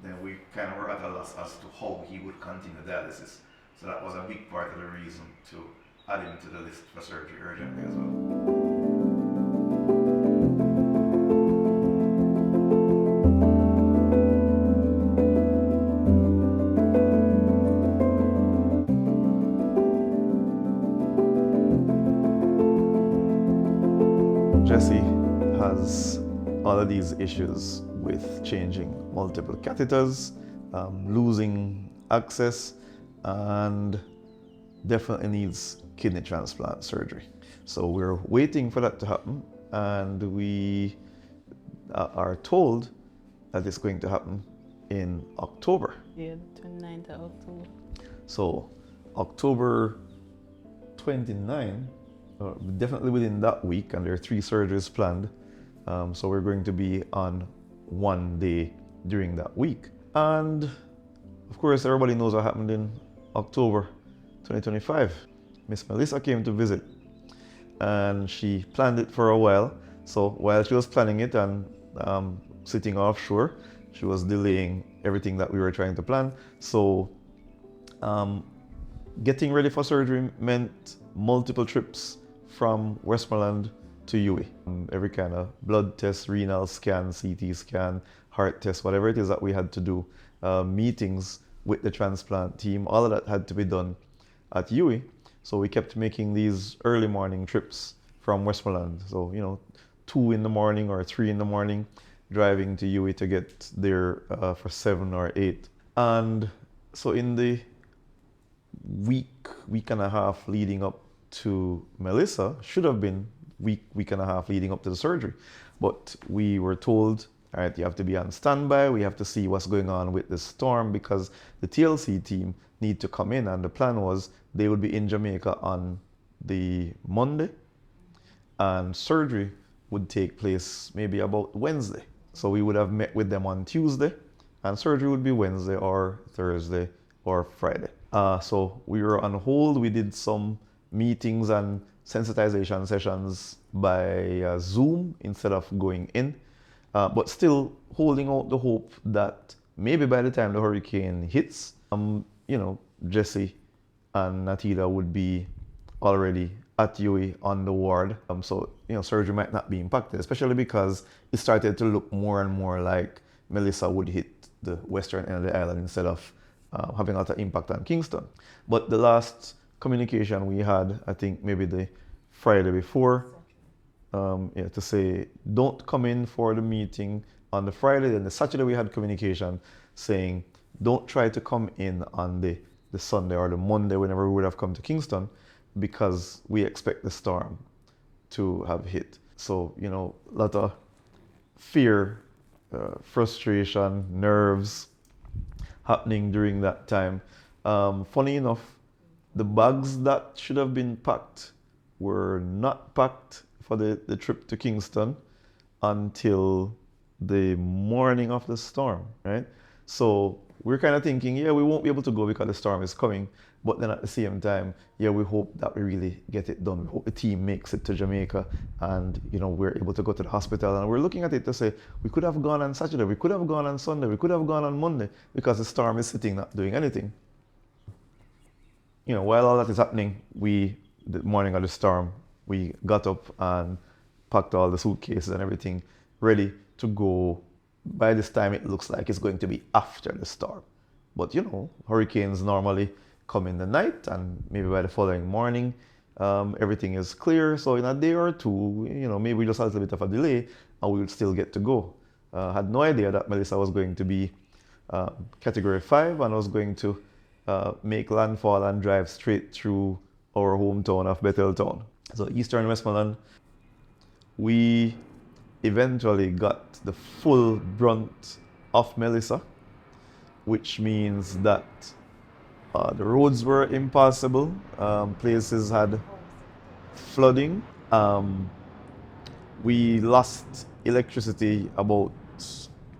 S2: then we kind of were at a loss as to how he would continue dialysis. So that was a big part of the reason to add him to the list for surgery urgently as well. Jesse has all of these issues with changing multiple catheters, losing access, and definitely needs kidney transplant surgery. So we're waiting for that to happen, and we are told that it's going to happen in October.
S1: Yeah, 29th of October.
S2: So October 29, definitely within that week, and there are 3 surgeries planned. So we're going to be on one day during that week. And of course, everybody knows what happened in October 2025. Miss Melissa came to visit, and she planned it for a while. So while she was planning it and sitting offshore, she was delaying everything that we were trying to plan. So getting ready for surgery meant multiple trips from Westmoreland to UE. Every kind of blood test, renal scan, CT scan, heart test, whatever it is that we had to do, meetings with the transplant team, all of that had to be done at UE. So we kept making these early morning trips from Westmoreland. So, 2 in the morning or 3 in the morning, driving to UE to get there for 7 or 8. And so in the week and a half leading up to Melissa, should have been week and a half leading up to the surgery. But we were told, all right, you have to be on standby. We have to see what's going on with the storm, because the TLC team need to come in. And the plan was they would be in Jamaica on the Monday, and surgery would take place maybe about Wednesday. So we would have met with them on Tuesday, and surgery would be Wednesday or Thursday or Friday. So we were on hold. We did some meetings and sensitization sessions by Zoom instead of going in, but still holding out the hope that maybe by the time the hurricane hits, Jesse and Natida would be already at UWI on the ward. So surgery might not be impacted, especially because it started to look more and more like Melissa would hit the western end of the island instead of having a lot of impact on Kingston. But the last communication we had, I think maybe the Friday before, to say don't come in for the meeting on the Friday. Then the Saturday we had communication saying don't try to come in on the Sunday or the Monday whenever we would have come to Kingston, because we expect the storm to have hit. So, a lot of fear, frustration, nerves happening during that time. Funny enough, the bags that should have been packed were not packed for the trip to Kingston until the morning of the storm, right? So we're kind of thinking, yeah, we won't be able to go because the storm is coming. But then at the same time, yeah, we hope that we really get it done. We hope the team makes it to Jamaica and, we're able to go to the hospital. And we're looking at it to say, we could have gone on Saturday, we could have gone on Sunday, we could have gone on Monday, because the storm is sitting not doing anything. While all that is happening, the morning of the storm, we got up and packed all the suitcases and everything ready to go. By this time, it looks like it's going to be after the storm. But, hurricanes normally come in the night, and maybe by the following morning, everything is clear. So in a day or two, maybe just a little bit of a delay, and we would still get to go. Had no idea that Melissa was going to be category 5 and was going to make landfall and drive straight through our hometown of Betheltown. So Eastern Westmoreland, we eventually got the full brunt of Melissa, which means that the roads were impassable, places had flooding. We lost electricity about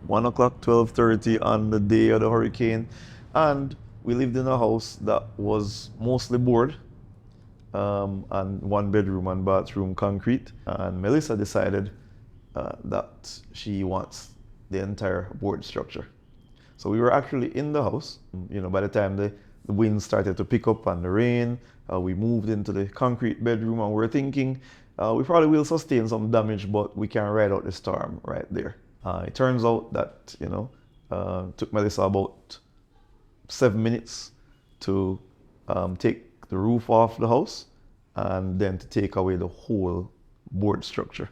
S2: 1 o'clock, 12:30 on the day of the hurricane, and we lived in a house that was mostly board, and 1 bedroom and bathroom concrete. And Melissa decided that she wants the entire board structure. So we were actually in the house. By the time the wind started to pick up and the rain, we moved into the concrete bedroom, and we're thinking we probably will sustain some damage, but we can ride out the storm right there. It turns out that, took Melissa about 7 minutes to take the roof off the house and then to take away the whole board structure.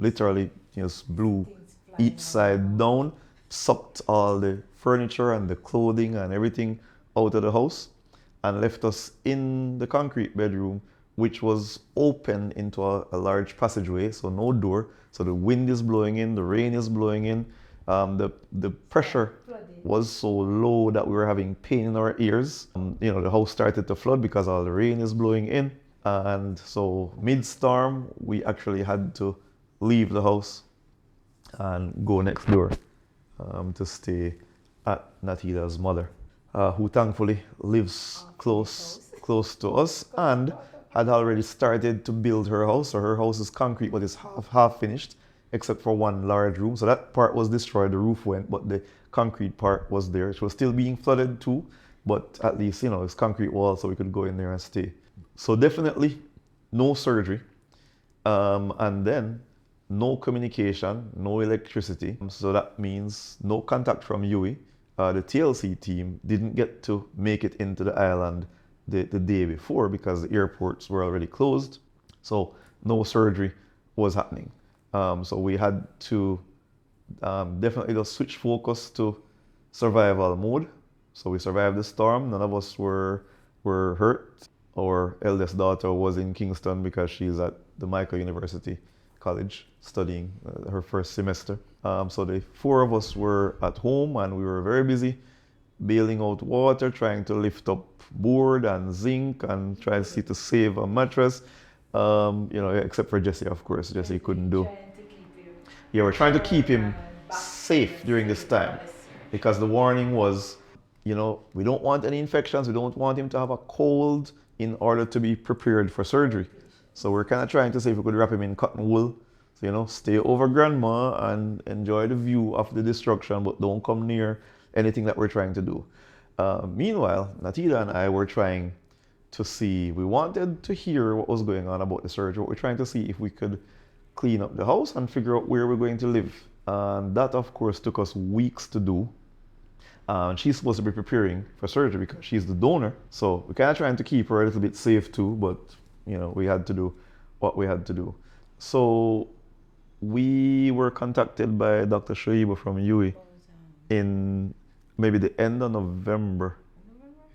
S2: Literally just blew each side down, sucked all the furniture and the clothing and everything out of the house, and left us in the concrete bedroom, which was open into a large passageway, so no door. So the wind is blowing in, the rain is blowing in. The pressure was so low that we were having pain in our ears. The house started to flood because all the rain is blowing in. And so mid-storm, we actually had to leave the house and go next door to stay at Natida's mother, who thankfully lives close to us and had already started to build her house. So her house is concrete, but it's half finished, except for 1 large room. So that part was destroyed, the roof went, but the concrete part was there. It was still being flooded too, but at least, it's concrete wall, so we could go in there and stay. So definitely no surgery, and then no communication, no electricity. So that means no contact from UWI. The TLC team didn't get to make it into the island the day before because the airports were already closed. So no surgery was happening. So we had to definitely just switch focus to survival mode. So we survived the storm. None of us were hurt. Our eldest daughter was in Kingston because she's at the Jamaica University College studying her first semester. So the 4 of us were at home, and we were very busy bailing out water, trying to lift up board and zinc and try to see to save a mattress. Except for Jesse, of course. Jesse couldn't do. Yeah, we're trying to keep him safe during this time because the warning was, we don't want any infections. We don't want him to have a cold. in order to be prepared for surgery. So we're kind of trying to see if we could wrap him in cotton wool. So, you know, stay over grandma and enjoy the view of the destruction, but don't come near anything that we're trying to do. Meanwhile, Natida and I were trying to see, we wanted to hear what was going on about the surgery. We're trying to see if we could clean up the house and figure out where we're going to live. And that, of course, took us weeks to do. She's supposed to be preparing for surgery because she's the donor. So we're kind of trying to keep her a little bit safe too, but, you know, we had to do what we had to do. So we were contacted by Dr. Shoiba from UWI in maybe the end of November.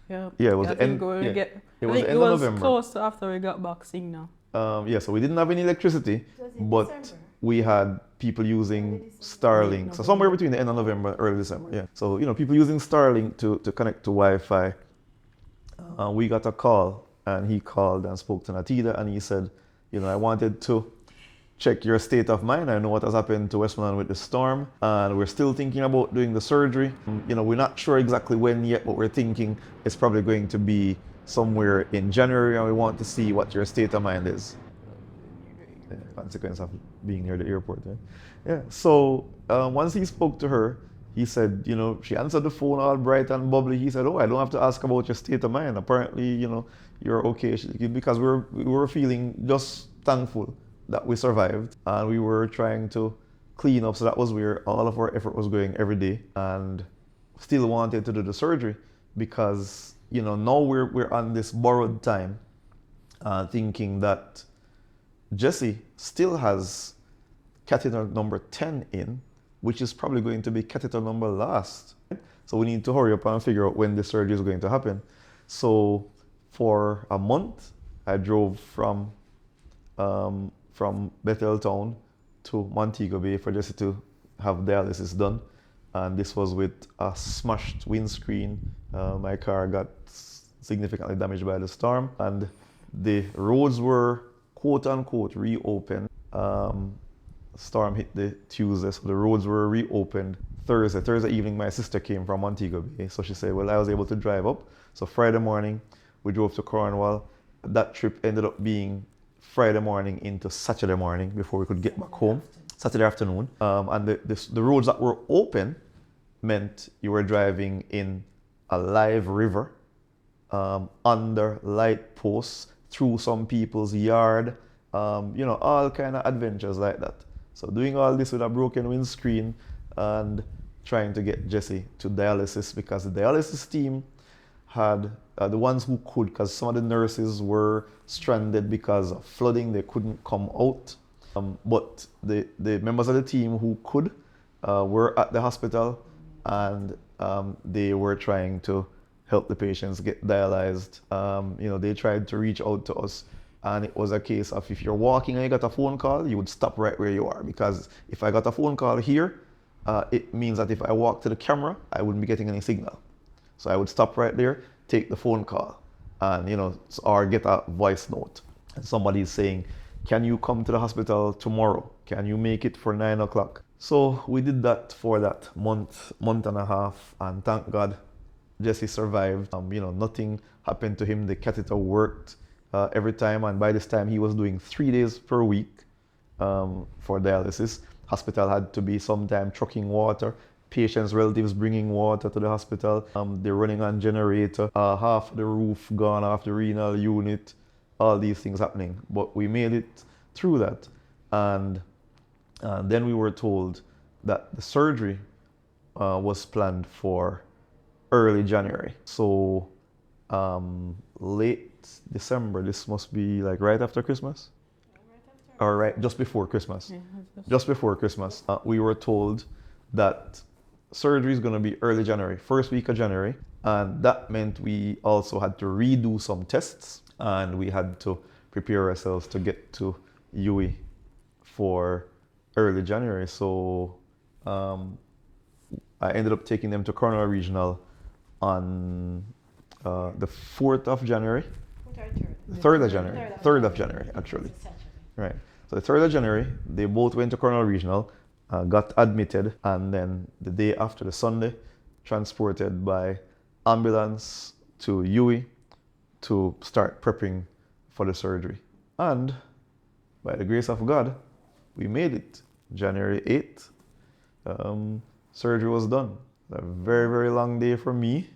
S1: Yeah,
S2: it was
S1: I
S2: the end.
S1: think
S2: Yeah,
S1: it
S2: was the end
S1: was
S2: of November.
S1: close to after we got back signal.
S2: Yeah, so we didn't have any electricity, but we had people using Starlink. So somewhere between the end of November and early December. Yeah. So, you know, people using Starlink to connect to Wi-Fi. We got a call, and he called and spoke to Natida, and he said, you know, I wanted to check your state of mind. I know what has happened to Westmoreland with the storm, and we're still thinking about doing the surgery. You know, we're not sure exactly when yet, but we're thinking it's probably going to be somewhere in January, and we want to see what your state of mind is. The consequence of being near the airport. Right? Yeah. So once he spoke to her, he said, you know, she answered the phone all bright and bubbly. He said, oh, I don't have to ask about your state of mind. Apparently, you know, you're okay. Because we were feeling just thankful that we survived, and we were trying to clean up. So that was where all of our effort was going every day, and still wanted to do the surgery because, you know, now we're on this borrowed time, thinking that Jesse still has catheter number 10 in, which is probably going to be catheter number last. So we need to hurry up and figure out when the surgery is going to happen. So for a month, I drove from Bethel Town to Montego Bay for Jesse to have dialysis done. And this was with a smashed windscreen. My car got significantly damaged by the storm, and the roads were quote unquote reopened. Storm hit the Tuesday, so the roads were reopened Thursday evening. My sister came from Montego Bay, so she said, well, I was able to drive up. So Friday morning, we drove to Cornwall. That trip ended up being Friday morning into Saturday morning before we could get back home, Saturday afternoon. And the roads that were open meant you were driving in a live river, under light posts, through some people's yard, you know, all kind of adventures like that. So doing all this with a broken windscreen and trying to get Jesse to dialysis, because the dialysis team had the ones who could, because some of the nurses were stranded because of flooding, they couldn't come out. But the members of the team who could were at the hospital, and they were trying to help the patients get dialyzed. You know, they tried to reach out to us, and it was a case of, if you're walking and you got a phone call, you would stop right where you are, because if I got a phone call here, it means that if I walk to the camera, I wouldn't be getting any signal. So I would stop right there, take the phone call, and, you know, or get a voice note. And somebody's saying, can you come to the hospital tomorrow? Can you make it for 9 o'clock? So we did that for that month and a half, and thank God Jesse survived. You know, nothing happened to him. The catheter worked every time, and by this time he was doing 3 days per week for dialysis. Hospital had to be sometime trucking water, patients' relatives bringing water to the hospital. They're running on generator, half the roof gone off the renal unit, all these things happening. But we made it through that, and then we were told that the surgery was planned for early January. So late December, this must be like right after Christmas? Or right, just before Christmas. Yeah, just before Christmas. We were told that surgery is going to be early January, first week of January. And that meant we also had to redo some tests, and we had to prepare ourselves to get to UWI for early January. So I ended up taking them to Cornwall Regional on the 4th of January. 3rd of January. 3rd of January, actually. Right. So the 3rd of January, they both went to Cornwall Regional, got admitted, and then the day after, the Sunday, transported by ambulance to UWI to start prepping for the surgery. And by the grace of God, we made it. January 8th, surgery was done. A very, very long day for me,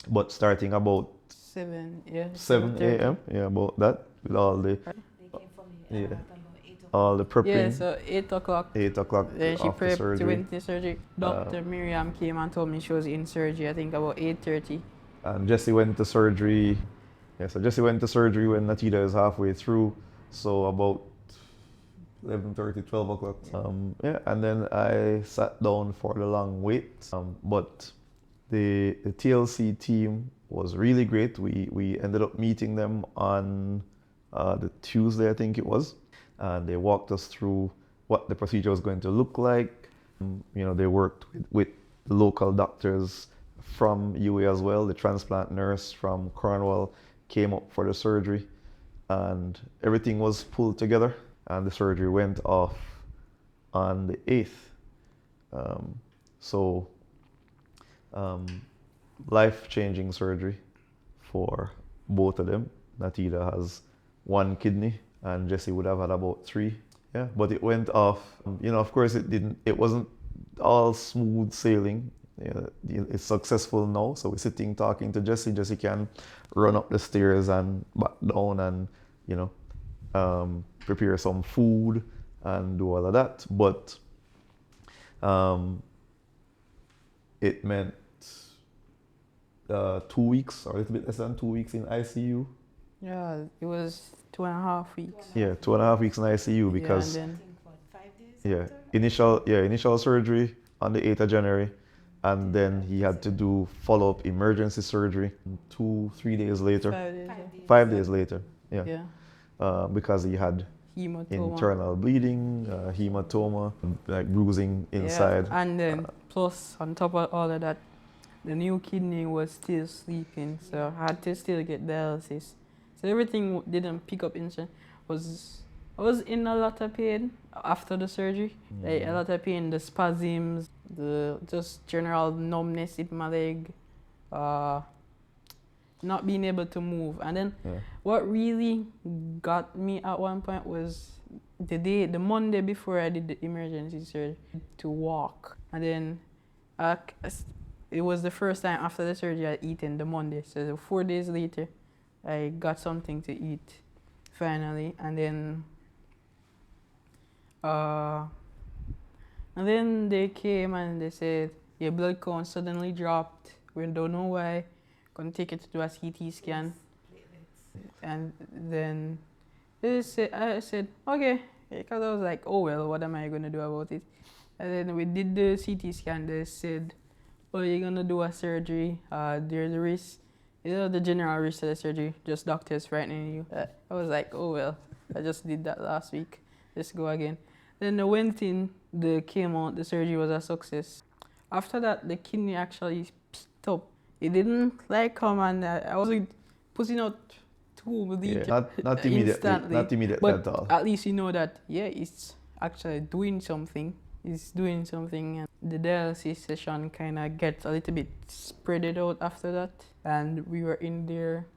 S2: but starting about
S1: 7, yeah.
S2: 7 a.m. Yeah, about that, with all the
S3: They came for me
S2: yeah,
S3: at about 8 o'clock.
S2: all the prepping.
S1: Yeah, so 8 o'clock.
S2: 8 o'clock
S1: Then she
S2: after
S1: prepped to
S2: surgery.
S1: went to surgery. Dr. Miriam came and told me she was in surgery, I think about 8:30.
S2: And Jesse went to surgery. Yeah, so Jesse went to surgery when Natida is halfway through. So about 11:30, 12 o'clock. Yeah, and then I sat down for the long wait. But the TLC team was really great. We ended up meeting them on the Tuesday, I think it was. And they walked us through what the procedure was going to look like. You know, they worked with local doctors from UA as well. The transplant nurse from Cornwall came up for the surgery, and everything was pulled together, and the surgery went off on the 8th. Life-changing surgery for both of them. Natida has 1 kidney, and Jesse would have had about 3. Yeah, but it went off. You know, of course, it wasn't all smooth sailing. It's successful now, so we're sitting talking to Jesse. Jesse can run up the stairs and back down, and you know, prepare some food and do all of that. But it meant 2 weeks, or a little bit less than 2 weeks in ICU.
S1: Yeah, it was 2.5 weeks.
S2: Yeah, 2.5 weeks in ICU because
S1: Yeah, and
S3: I
S1: then
S3: think, what, 5 days
S2: yeah,
S3: after?
S2: initial surgery on the 8th of January, and then he had to do follow-up emergency surgery 2-3 days later.
S1: 5 days.
S3: 5 days.
S2: 5 days later, yeah.
S1: Yeah.
S2: Because he had
S1: Hematoma.
S2: internal bleeding, hematoma, like bruising inside.
S1: Yeah. And then plus on top of all of that, the new kidney was still sleeping, so I had to still get dialysis. So everything didn't pick up instant. I was in a lot of pain after the surgery. Like a lot of pain, the spasms, the just general numbness in my leg, not being able to move. And then what really got me at one point was the Monday before I did the emergency surgery, to walk. And then it was the first time after the surgery I'd eaten the Monday. So 4 days later, I got something to eat finally. And then they came and they said, your blood count suddenly dropped. We don't know why. Gonna take it to do a CT scan. And then I said, okay. Because I was like, oh well, what am I gonna do about it? And then we did the CT scan. They said, oh, you're gonna do a surgery. There's a risk. You know, the general risk of the surgery, just doctors frightening you. I was like, oh well, I just did that last week. Let's go again. Then I went in, came out, the surgery was a success. After that, the kidney actually picked up. It didn't like come, and I was like, putting out tube
S2: Not immediately,
S1: instantly.
S2: not immediately
S1: But
S2: at all.
S1: at least you know that, yeah, it's actually doing something. It's doing something, and the dialysis session kind of gets a little bit spread out after that. And we were in there.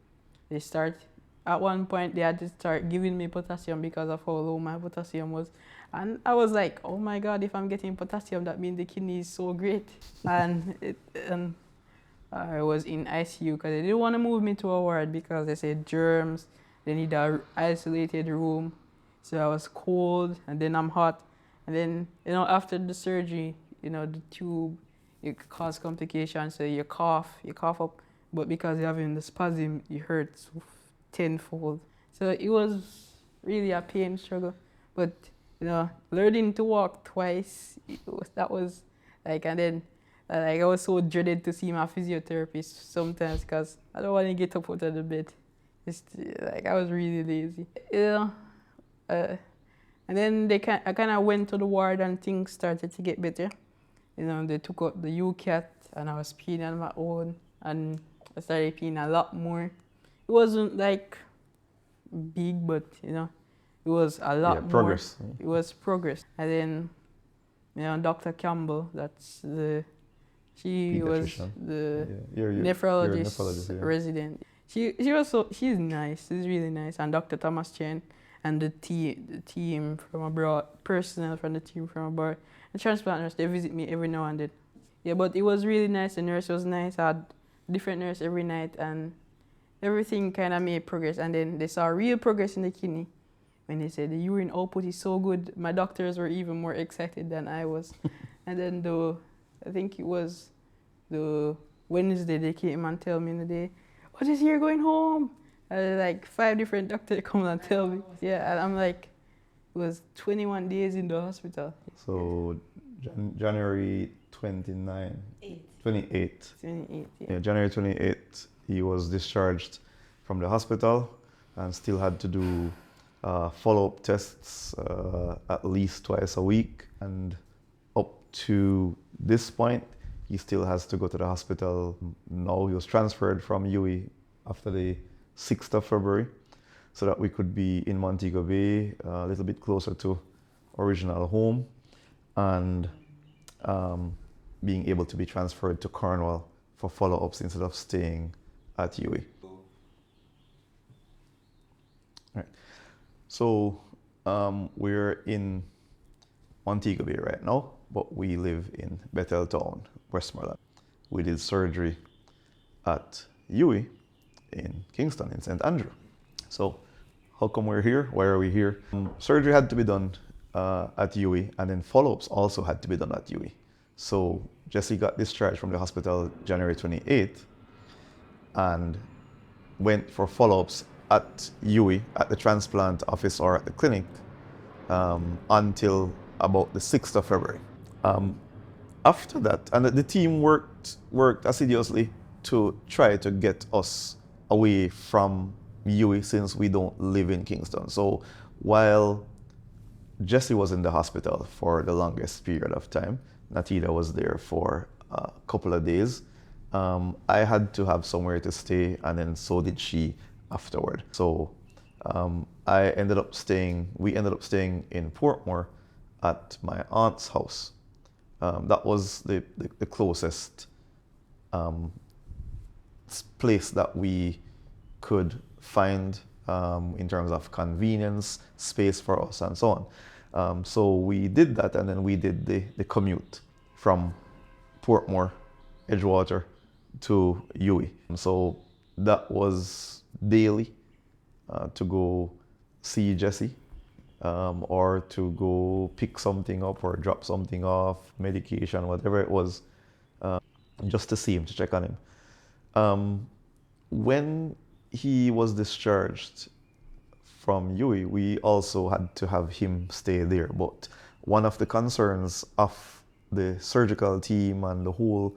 S1: At one point, they had to start giving me potassium because of how low my potassium was. And I was like, oh my God, if I'm getting potassium, that means the kidney is so great. and I was in ICU because they didn't want to move me to a ward because they said germs, they need an isolated room. So I was cold, and then I'm hot. And then, you know, after the surgery, you know, the tube, it causes complications. So you cough up. But because you're having the spasm, it hurts tenfold. So it was really a pain struggle. But, you know, learning to walk twice, that was like, and then like I was so dreaded to see my physiotherapist sometimes because I don't want to get up out of the bed. It's like I was really lazy. You know, and then I kind of went to the ward and things started to get better. You know, they took out the UCAT and I was peeing on my own, and I started peeing a lot more. It wasn't like big, but you know, it was a lot more.
S2: Progress.
S1: It was progress. And then, you know, Dr. Campbell, she was the
S2: You're
S1: nephrologist
S2: nephrologist, yeah.
S1: resident. she's nice. She's really nice. And Dr. Thomas Chen and the team from abroad, personnel from the team from abroad, the transplant nurse, they visit me every now and then. Yeah, but it was really nice. The nurse was nice. I had different nurse every night, and everything kind of made progress. And then they saw real progress in the kidney when they said the urine output is so good. My doctors were even more excited than I was. And then I think it was the Wednesday they came and tell me in the day, "Oh, this year going home." Like 5 different doctors come and tell me. Yeah, and I'm like, it was 21 days in the hospital.
S2: So January 29, 28.
S1: 28, yeah.
S2: Yeah, January 28th, he was discharged from the hospital and still had to do follow-up tests at least twice a week. And up to this point, he still has to go to the hospital. Now he was transferred from UWI after the 6th of February so that we could be in Montego Bay, a little bit closer to original home, and being able to be transferred to Cornwall for follow-ups instead of staying at UWI. Right. So we're in Montego Bay right now, but we live in Betheltown, Westmoreland. We did surgery at UWI in Kingston, in St. Andrew. So how come we're here? Why are we here? Surgery had to be done at UWI, and then follow-ups also had to be done at UWI. So Jesse got discharged from the hospital January 28th and went for follow-ups at UWI, at the transplant office or at the clinic, until about the 6th of February. After that, and the team worked assiduously to try to get us away from UWI since we don't live in Kingston. So while Jesse was in the hospital for the longest period of time, Natida was there for a couple of days. I had to have somewhere to stay, and then so did she afterward. So we ended up staying in Portmore at my aunt's house. That was the closest place that we could find in terms of convenience, space for us, and so on. So we did that, and then we did the commute from Portmore, Edgewater to UWI. So that was daily to go see Jesse, or to go pick something up or drop something off, medication, whatever it was, just to see him, to check on him. When he was discharged from UWI, we also had to have him stay there. But one of the concerns of the surgical team and the whole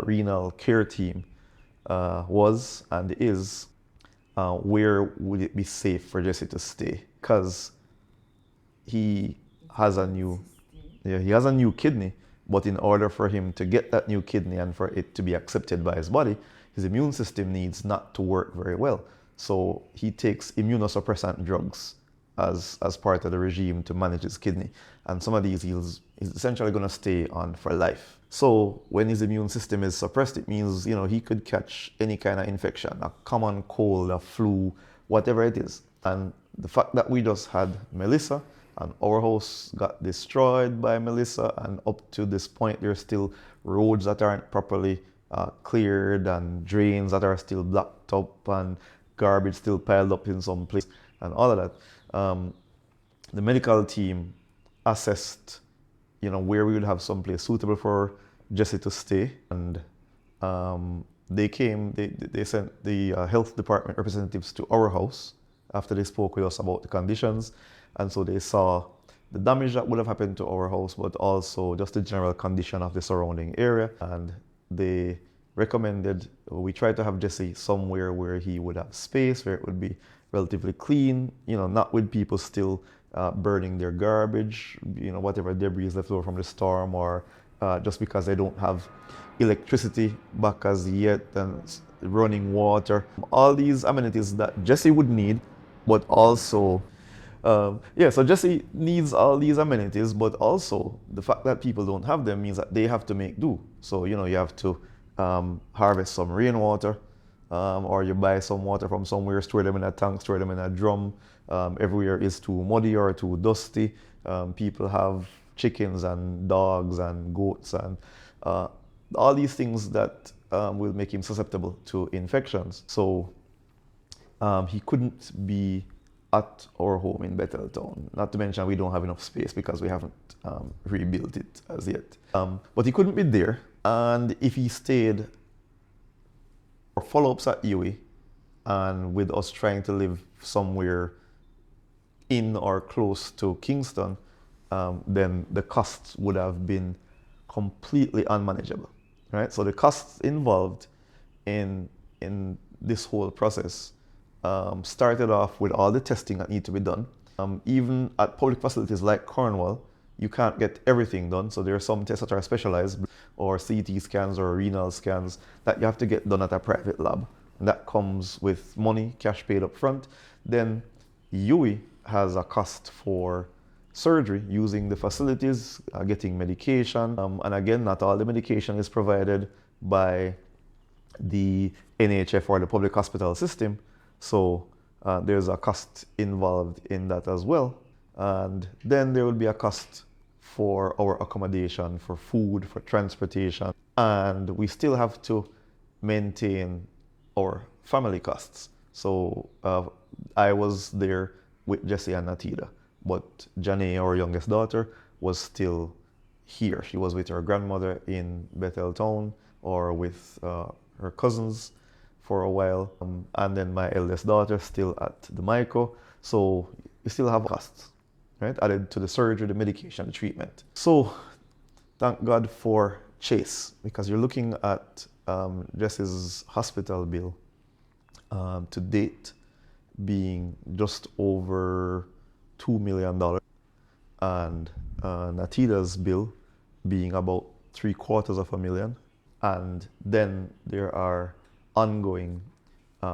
S2: renal care team was and is, where would it be safe for Jesse to stay? Because he has a new kidney, but in order for him to get that new kidney and for it to be accepted by his body, his immune system needs not to work very well. So he takes immunosuppressant drugs as part of the regime to manage his kidney. And some of these he's essentially going to stay on for life. So when his immune system is suppressed, it means, he could catch any kind of infection, a common cold, a flu, whatever it is. And the fact that we just had Melissa, and our house got destroyed by Melissa, and up to this point there's still roads that aren't properly cleared, and drains that are still blocked up, and garbage still piled up in some place, and all of that. The medical team assessed, where we would have some place suitable for Jesse to stay, and they sent the health department representatives to our house after they spoke with us about the conditions, and so they saw the damage that would have happened to our house, but also just the general condition of the surrounding area, and they recommended we try to have Jesse somewhere where he would have space, where it would be relatively clean, not with people still burning their garbage, whatever debris is left over from the storm, or just because they don't have electricity back as yet, and running water. All these amenities that Jesse would need, but also, so Jesse needs all these amenities, but also the fact that people don't have them means that they have to make do. So, you have to harvest some rainwater, or you buy some water from somewhere, store them in a tank, store them in a drum. Everywhere is too muddy or too dusty. People have chickens and dogs and goats and all these things that will make him susceptible to infections. So he couldn't be at our home in Bethel Town. Not to mention we don't have enough space because we haven't rebuilt it as yet. But he couldn't be there, and if he stayed for follow-ups at UWI and with us trying to live somewhere in or close to Kingston, then the costs would have been completely unmanageable, right? So the costs involved in this whole process started off with all the testing that need to be done. Even at public facilities like Cornwall, you can't get everything done. So there are some tests that are specialized, or CT scans or renal scans that you have to get done at a private lab. And that comes with money, cash paid up front. Then UWI has a cost for surgery, using the facilities, getting medication. And again, not all the medication is provided by the NHF or the public hospital system. So there's a cost involved in that as well. And then there will be a cost for our accommodation, for food, for transportation. And we still have to maintain our family costs. So I was there with Jessie and Natida, but Janae, our youngest daughter, was still here. She was with her grandmother in Bethel Town or with her cousins for a while. And then my eldest daughter still at Jamaica. So we still have costs, right? Added to the surgery, the medication, the treatment. So thank God for Chase, because you're looking at Jess's hospital bill to date being just over $2 million, and Natida's bill being about $750,000. And then there are ongoing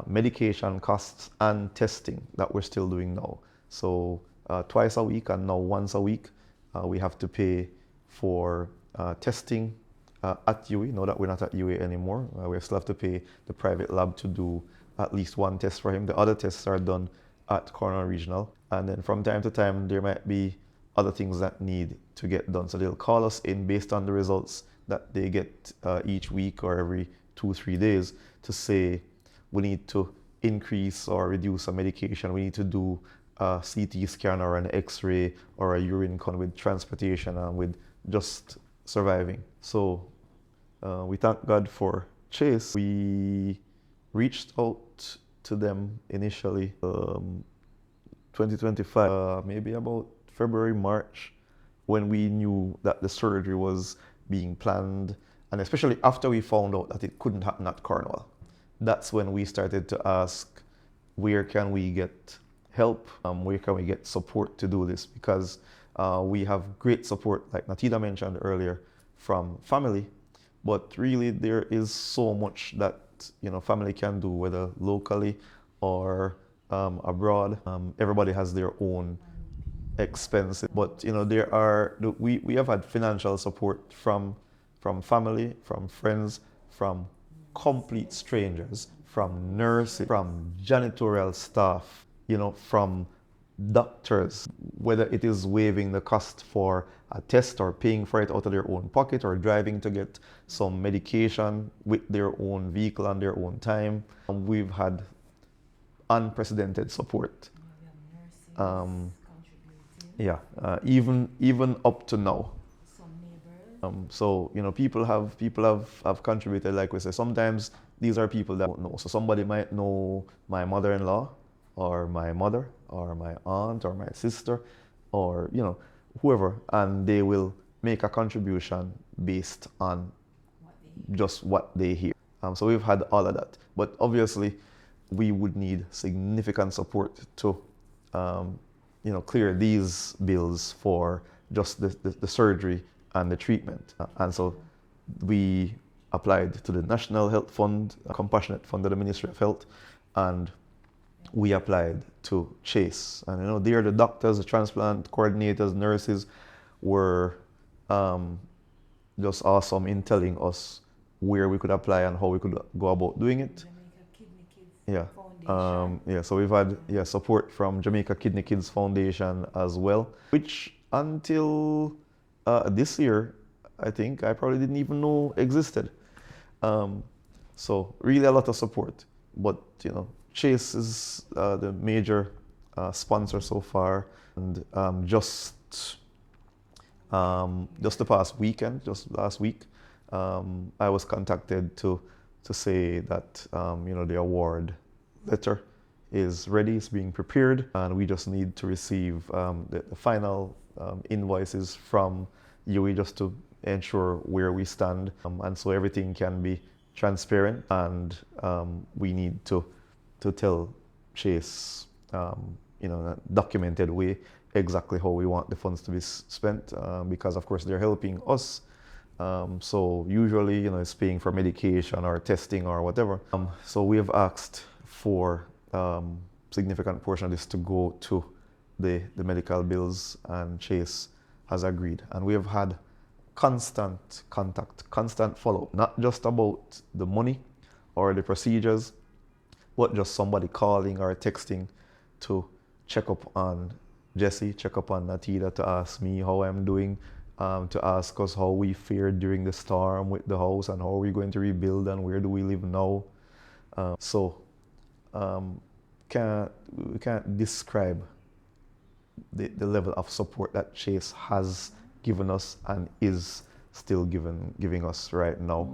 S2: medication costs and testing that we're still doing now. So twice a week and now once a week, we have to pay for testing at UWI. Now that we're not at UWI anymore, we still have to pay the private lab to do at least one test for him. The other tests are done at Cornwall Regional. And then from time to time, there might be other things that need to get done. So they'll call us in based on the results that they get each week or every 2-3 days to say, we need to increase or reduce a medication. We need to do a CT scan or an X-ray or a urine con with transportation and with just surviving. So we thank God for Chase. We reached out to them initially 2025, maybe about February, March, when we knew that the surgery was being planned, and especially after we found out that it couldn't happen at Cornwall. That's when we started to ask, where can we get help? Where can we get support to do this? Because we have great support, like Natida mentioned earlier, from family, but really there is so much that family can do, whether locally or abroad. Everybody has their own expenses, but we have had financial support from family, from friends, from complete strangers, from nurses, from janitorial staff, from doctors, whether it is waiving the cost for a test or paying for it out of their own pocket or driving to get some medication with their own vehicle and their own time. We've had unprecedented support. Even up to now. So people have contributed. Like we say, sometimes these are people that don't know. So somebody might know my mother-in-law, or my mother, or my aunt, or my sister, or whoever, and they will make a contribution based on just what they hear. So we've had all of that, but obviously we would need significant support to clear these bills for just the surgery and the treatment. And so we applied to the National Health Fund, a compassionate fund of the Ministry of Health, and we applied to Chase. And there the doctors, the transplant coordinators, nurses were just awesome in telling us where we could apply and how we could go about doing it. Yeah.
S4: Foundation.
S2: Yeah, so we've had support from Jamaica Kidney Kids Foundation as well, which until this year, I think I probably didn't even know existed. Um, so really a lot of support. But Chase is the major sponsor so far, and just the past weekend, just last week, I was contacted to say that the award letter is ready, it's being prepared, and we just need to receive the final invoices from UE just to ensure where we stand, and so everything can be transparent, and we need to tell Chase in a documented way exactly how we want the funds to be spent, because of course they're helping us. So usually, it's paying for medication or testing or whatever. So we have asked for significant portion of this to go to the medical bills, and Chase has agreed. And we have had constant contact, constant follow-up, not just about the money or the procedures, but just somebody calling or texting to check up on Jesse, check up on Natida, to ask me how I'm doing, to ask us how we fared during the storm with the house and how are we going to rebuild and where do we live now. We can't describe the level of support that Chase has given us and is still giving us right now.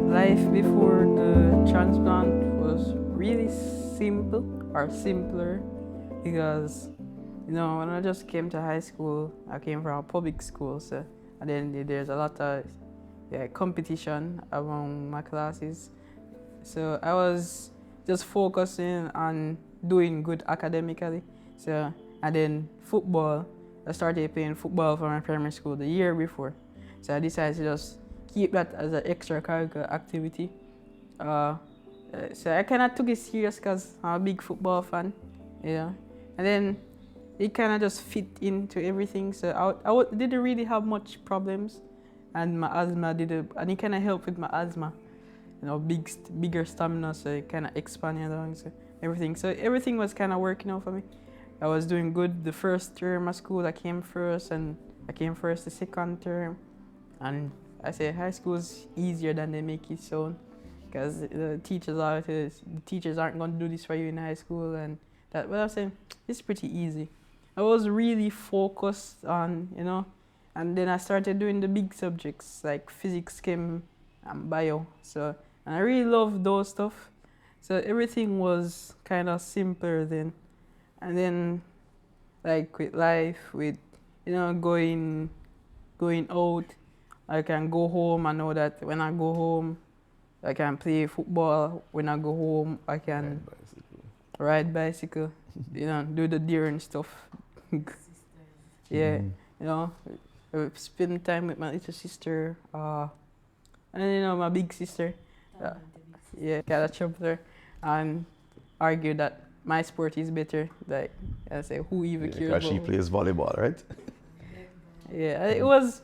S1: Life before the transplant was really simple or simpler because when I just came to high school, I came from a public school, so and then there's a lot of competition among my classes. So I was just focusing on doing good academically. So and then football, I started playing football for my primary school the year before. So I decided to just keep that as an extracurricular activity. So I kind of took it serious because I'm a big football fan, and then it kind of just fit into everything. So I didn't really have much problems, and my asthma and it kind of helped with my asthma. Bigger stamina, so it kind of expand your lungs, everything. So everything was kind of working out for me. I was doing good the first term of school. I came first, and I came first the second term. And I say high school is easier than they make it sound, because the teachers aren't going to do this for you in high school, and that. But I was saying it's pretty easy. I was really focused on, and then I started doing the big subjects like physics, chem, and bio. So, and I really loved those stuff. So everything was kind of simpler then. And then, like with life, with going out, I can go home. I know that when I go home, I can play football. When I go home, I can ride bicycle. Do the deer and stuff. Yeah, spend time with my little sister. And my big sister. Catch up there and argue that my sport is better. Like I say, who even cares?
S2: Because she plays volleyball, right?
S1: Yeah, it was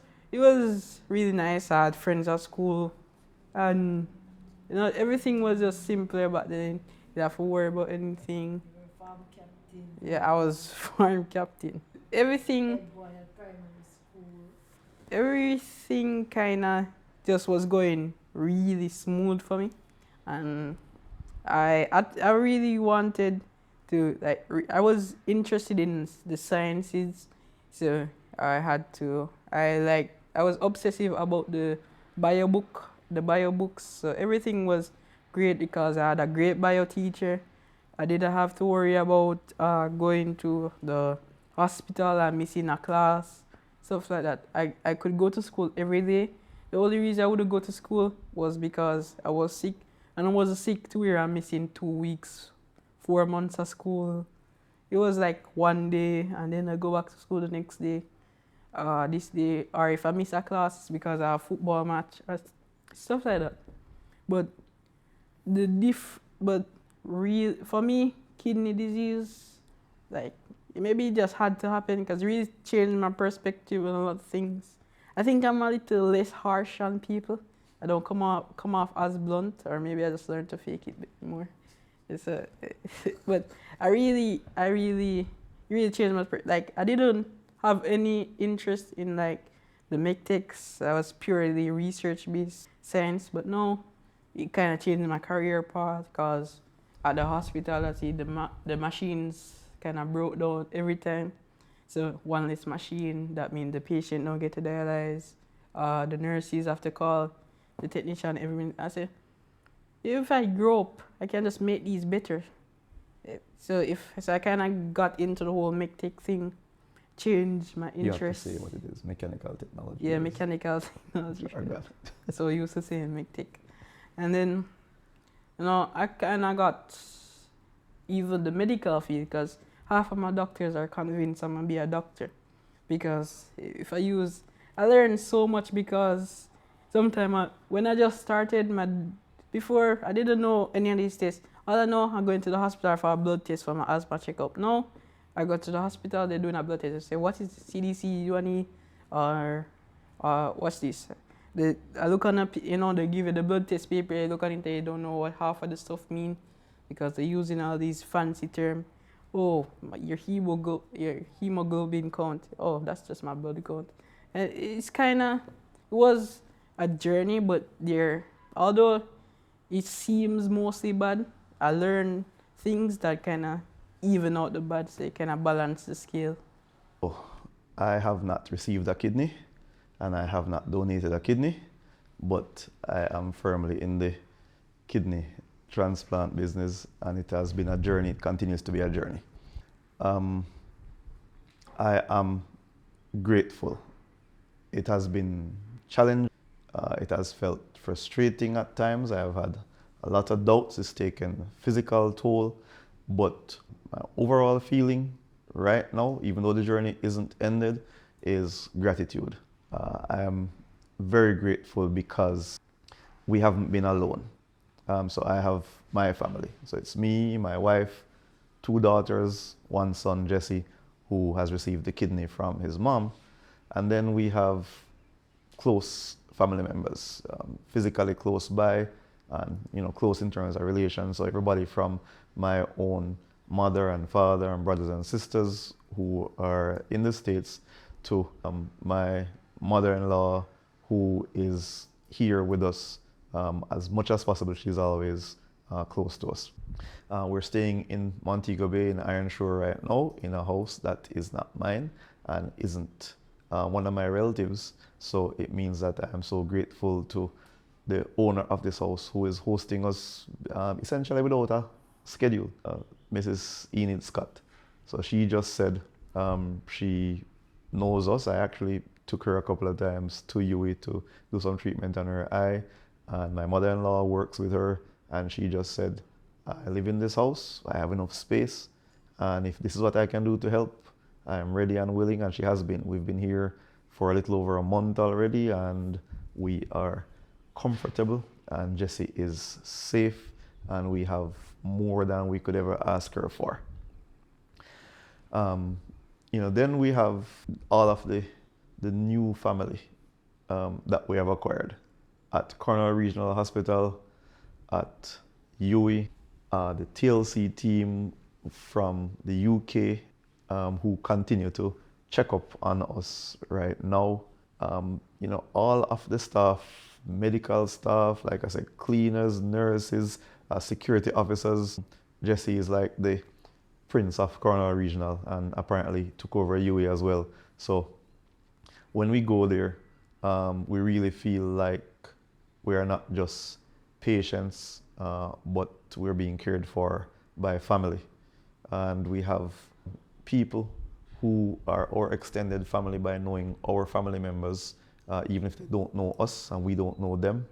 S1: really nice. I had friends at school, and everything was just simpler back then. You didn't have to worry about anything.
S4: You were farm captain.
S1: Yeah, I was farm captain. Everything kind of just was going really smooth for me, and I really wanted to I was interested in the sciences, so I was obsessive about the bio books. So everything was great because I had a great bio teacher. I didn't have to worry about going to the hospital and missing a class, stuff like that. I could go to school every day. The only reason I wouldn't go to school was because I was sick, and I was sick to where I'm missing 2 weeks, 4 months of school. It was like one day, and then I go back to school the next day. This day, or if I miss a class, it's because I have a football match, or stuff like that. But real for me, kidney disease, like maybe it just had to happen because it really changed my perspective on a lot of things. I think I'm a little less harsh on people. I don't come off as blunt, or maybe I just learned to fake it a bit more. It's a, but really changed my like I didn't have any interest in like the medtechs. I was purely research based science, but no, it kind of changed my career path because at the hospital I see the machines kind of broke down every time. So one less machine, that means the patient don't get to dialyze. The nurses have to call the technician every minute. I say, if I grow up, I can just make these better. So I kind of got into the whole medtech thing, changed my interest.
S2: You have to say what it is, mechanical technology.
S1: Yeah, mechanical technology. That's what I used to say in medtech. And then, I kind of got even the medical field because half of my doctors are convinced I'm going to be a doctor. Because I learned so much because sometimes when I just started before I didn't know any of these tests. All I know, I'm going to the hospital for a blood test for my asthma checkup. No, I go to the hospital, they're doing a blood test. They say, what is CDC, UNE, or what's this? I look on they give you the blood test paper, you look on it, they don't know what half of the stuff mean because they're using all these fancy terms. Oh, your hemoglobin count. Oh, that's just my blood count. And it was a journey, but although it seems mostly bad, I learned things that kind of even out the bad, so it kind of balance the scale.
S2: Oh, I have not received a kidney and I have not donated a kidney, but I am firmly in the kidney transplant business, and it has been a journey. It continues to be a journey. I am grateful. It has been challenging. It has felt frustrating at times. I have had a lot of doubts. It's taken physical toll, but my overall feeling right now, even though the journey isn't ended, is gratitude. I am very grateful because we haven't been alone. So I have my family. So it's me, my wife, 2 daughters, 1 son, Jesse, who has received the kidney from his mom. And then we have close family members, physically close by, and close in terms of relations. So everybody from my own mother and father and brothers and sisters who are in the States to my mother-in-law who is here with us as much as possible. She's always close to us. We're staying in Montego Bay in Iron Shore right now in a house that is not mine and isn't one of my relatives. So it means that I am so grateful to the owner of this house who is hosting us essentially without a schedule, Mrs. Enid Scott. So she just said she knows us. I actually took her a couple of times to UE to do some treatment on her eye, and my mother-in-law works with her, and she just said, I live in this house, I have enough space, and if this is what I can do to help, I am ready and willing. And she has been. We've been here for a little over a month already, and we are comfortable, and Jessie is safe, and we have more than we could ever ask her for. Then we have all of the new family that we have acquired at Cornwall Regional Hospital, at UE, the TLC team from the UK who continue to check up on us right now. All of the staff, medical staff, like I said, cleaners, nurses, security officers. Jesse is like the prince of Cornwall Regional and apparently took over UE as well. So when we go there, we really feel like we are not just patients, but we're being cared for by family. And we have people who are our extended family by knowing our family members, even if they don't know us and we don't know them.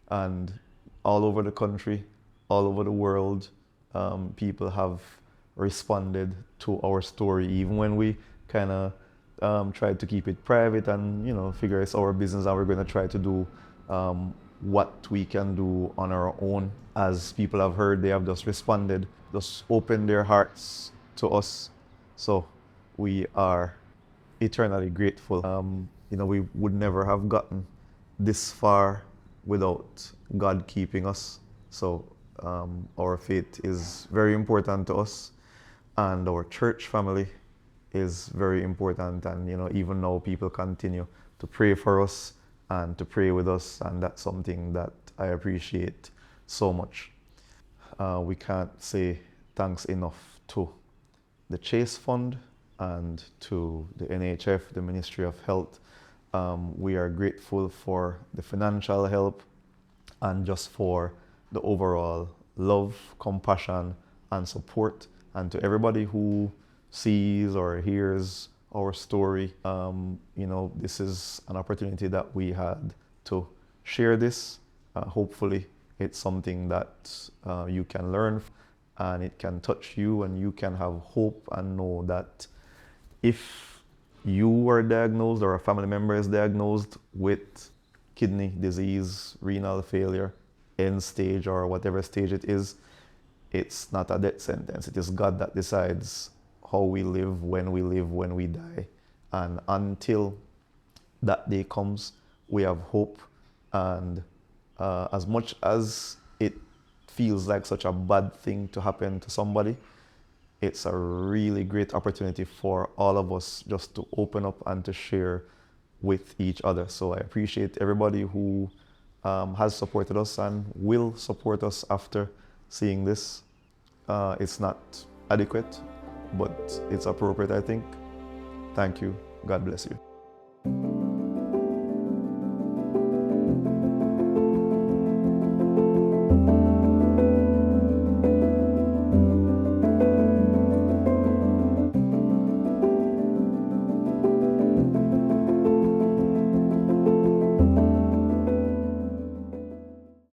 S2: And all over the country, all over the world, people have responded to our story, even when we kind of tried to keep it private and figure it's our business and we're going to try to do what we can do on our own. As people have heard, they have just responded, just opened their hearts to us. So we are eternally grateful. We would never have gotten this far without God keeping us. So our faith is very important to us, and our church family is very important. And even now people continue to pray for us and to pray with us, and that's something that I appreciate so much. We can't say thanks enough to the Chase Fund and to the NHF, the Ministry of Health. We are grateful for the financial help and just for the overall love, compassion, and support. And to everybody who sees or hears our story, this is an opportunity that we had to share this. Hopefully it's something that you can learn and it can touch you, and you can have hope and know that if you were diagnosed or a family member is diagnosed with kidney disease, renal failure, end stage, or whatever stage it is, it's not a death sentence. It is God that decides how we live, when we die. And until that day comes, we have hope. And as much as it feels like such a bad thing to happen to somebody, it's a really great opportunity for all of us just to open up and to share with each other. So I appreciate everybody who has supported us and will support us after seeing this. It's not adequate, but it's appropriate, I think. Thank you. God bless you.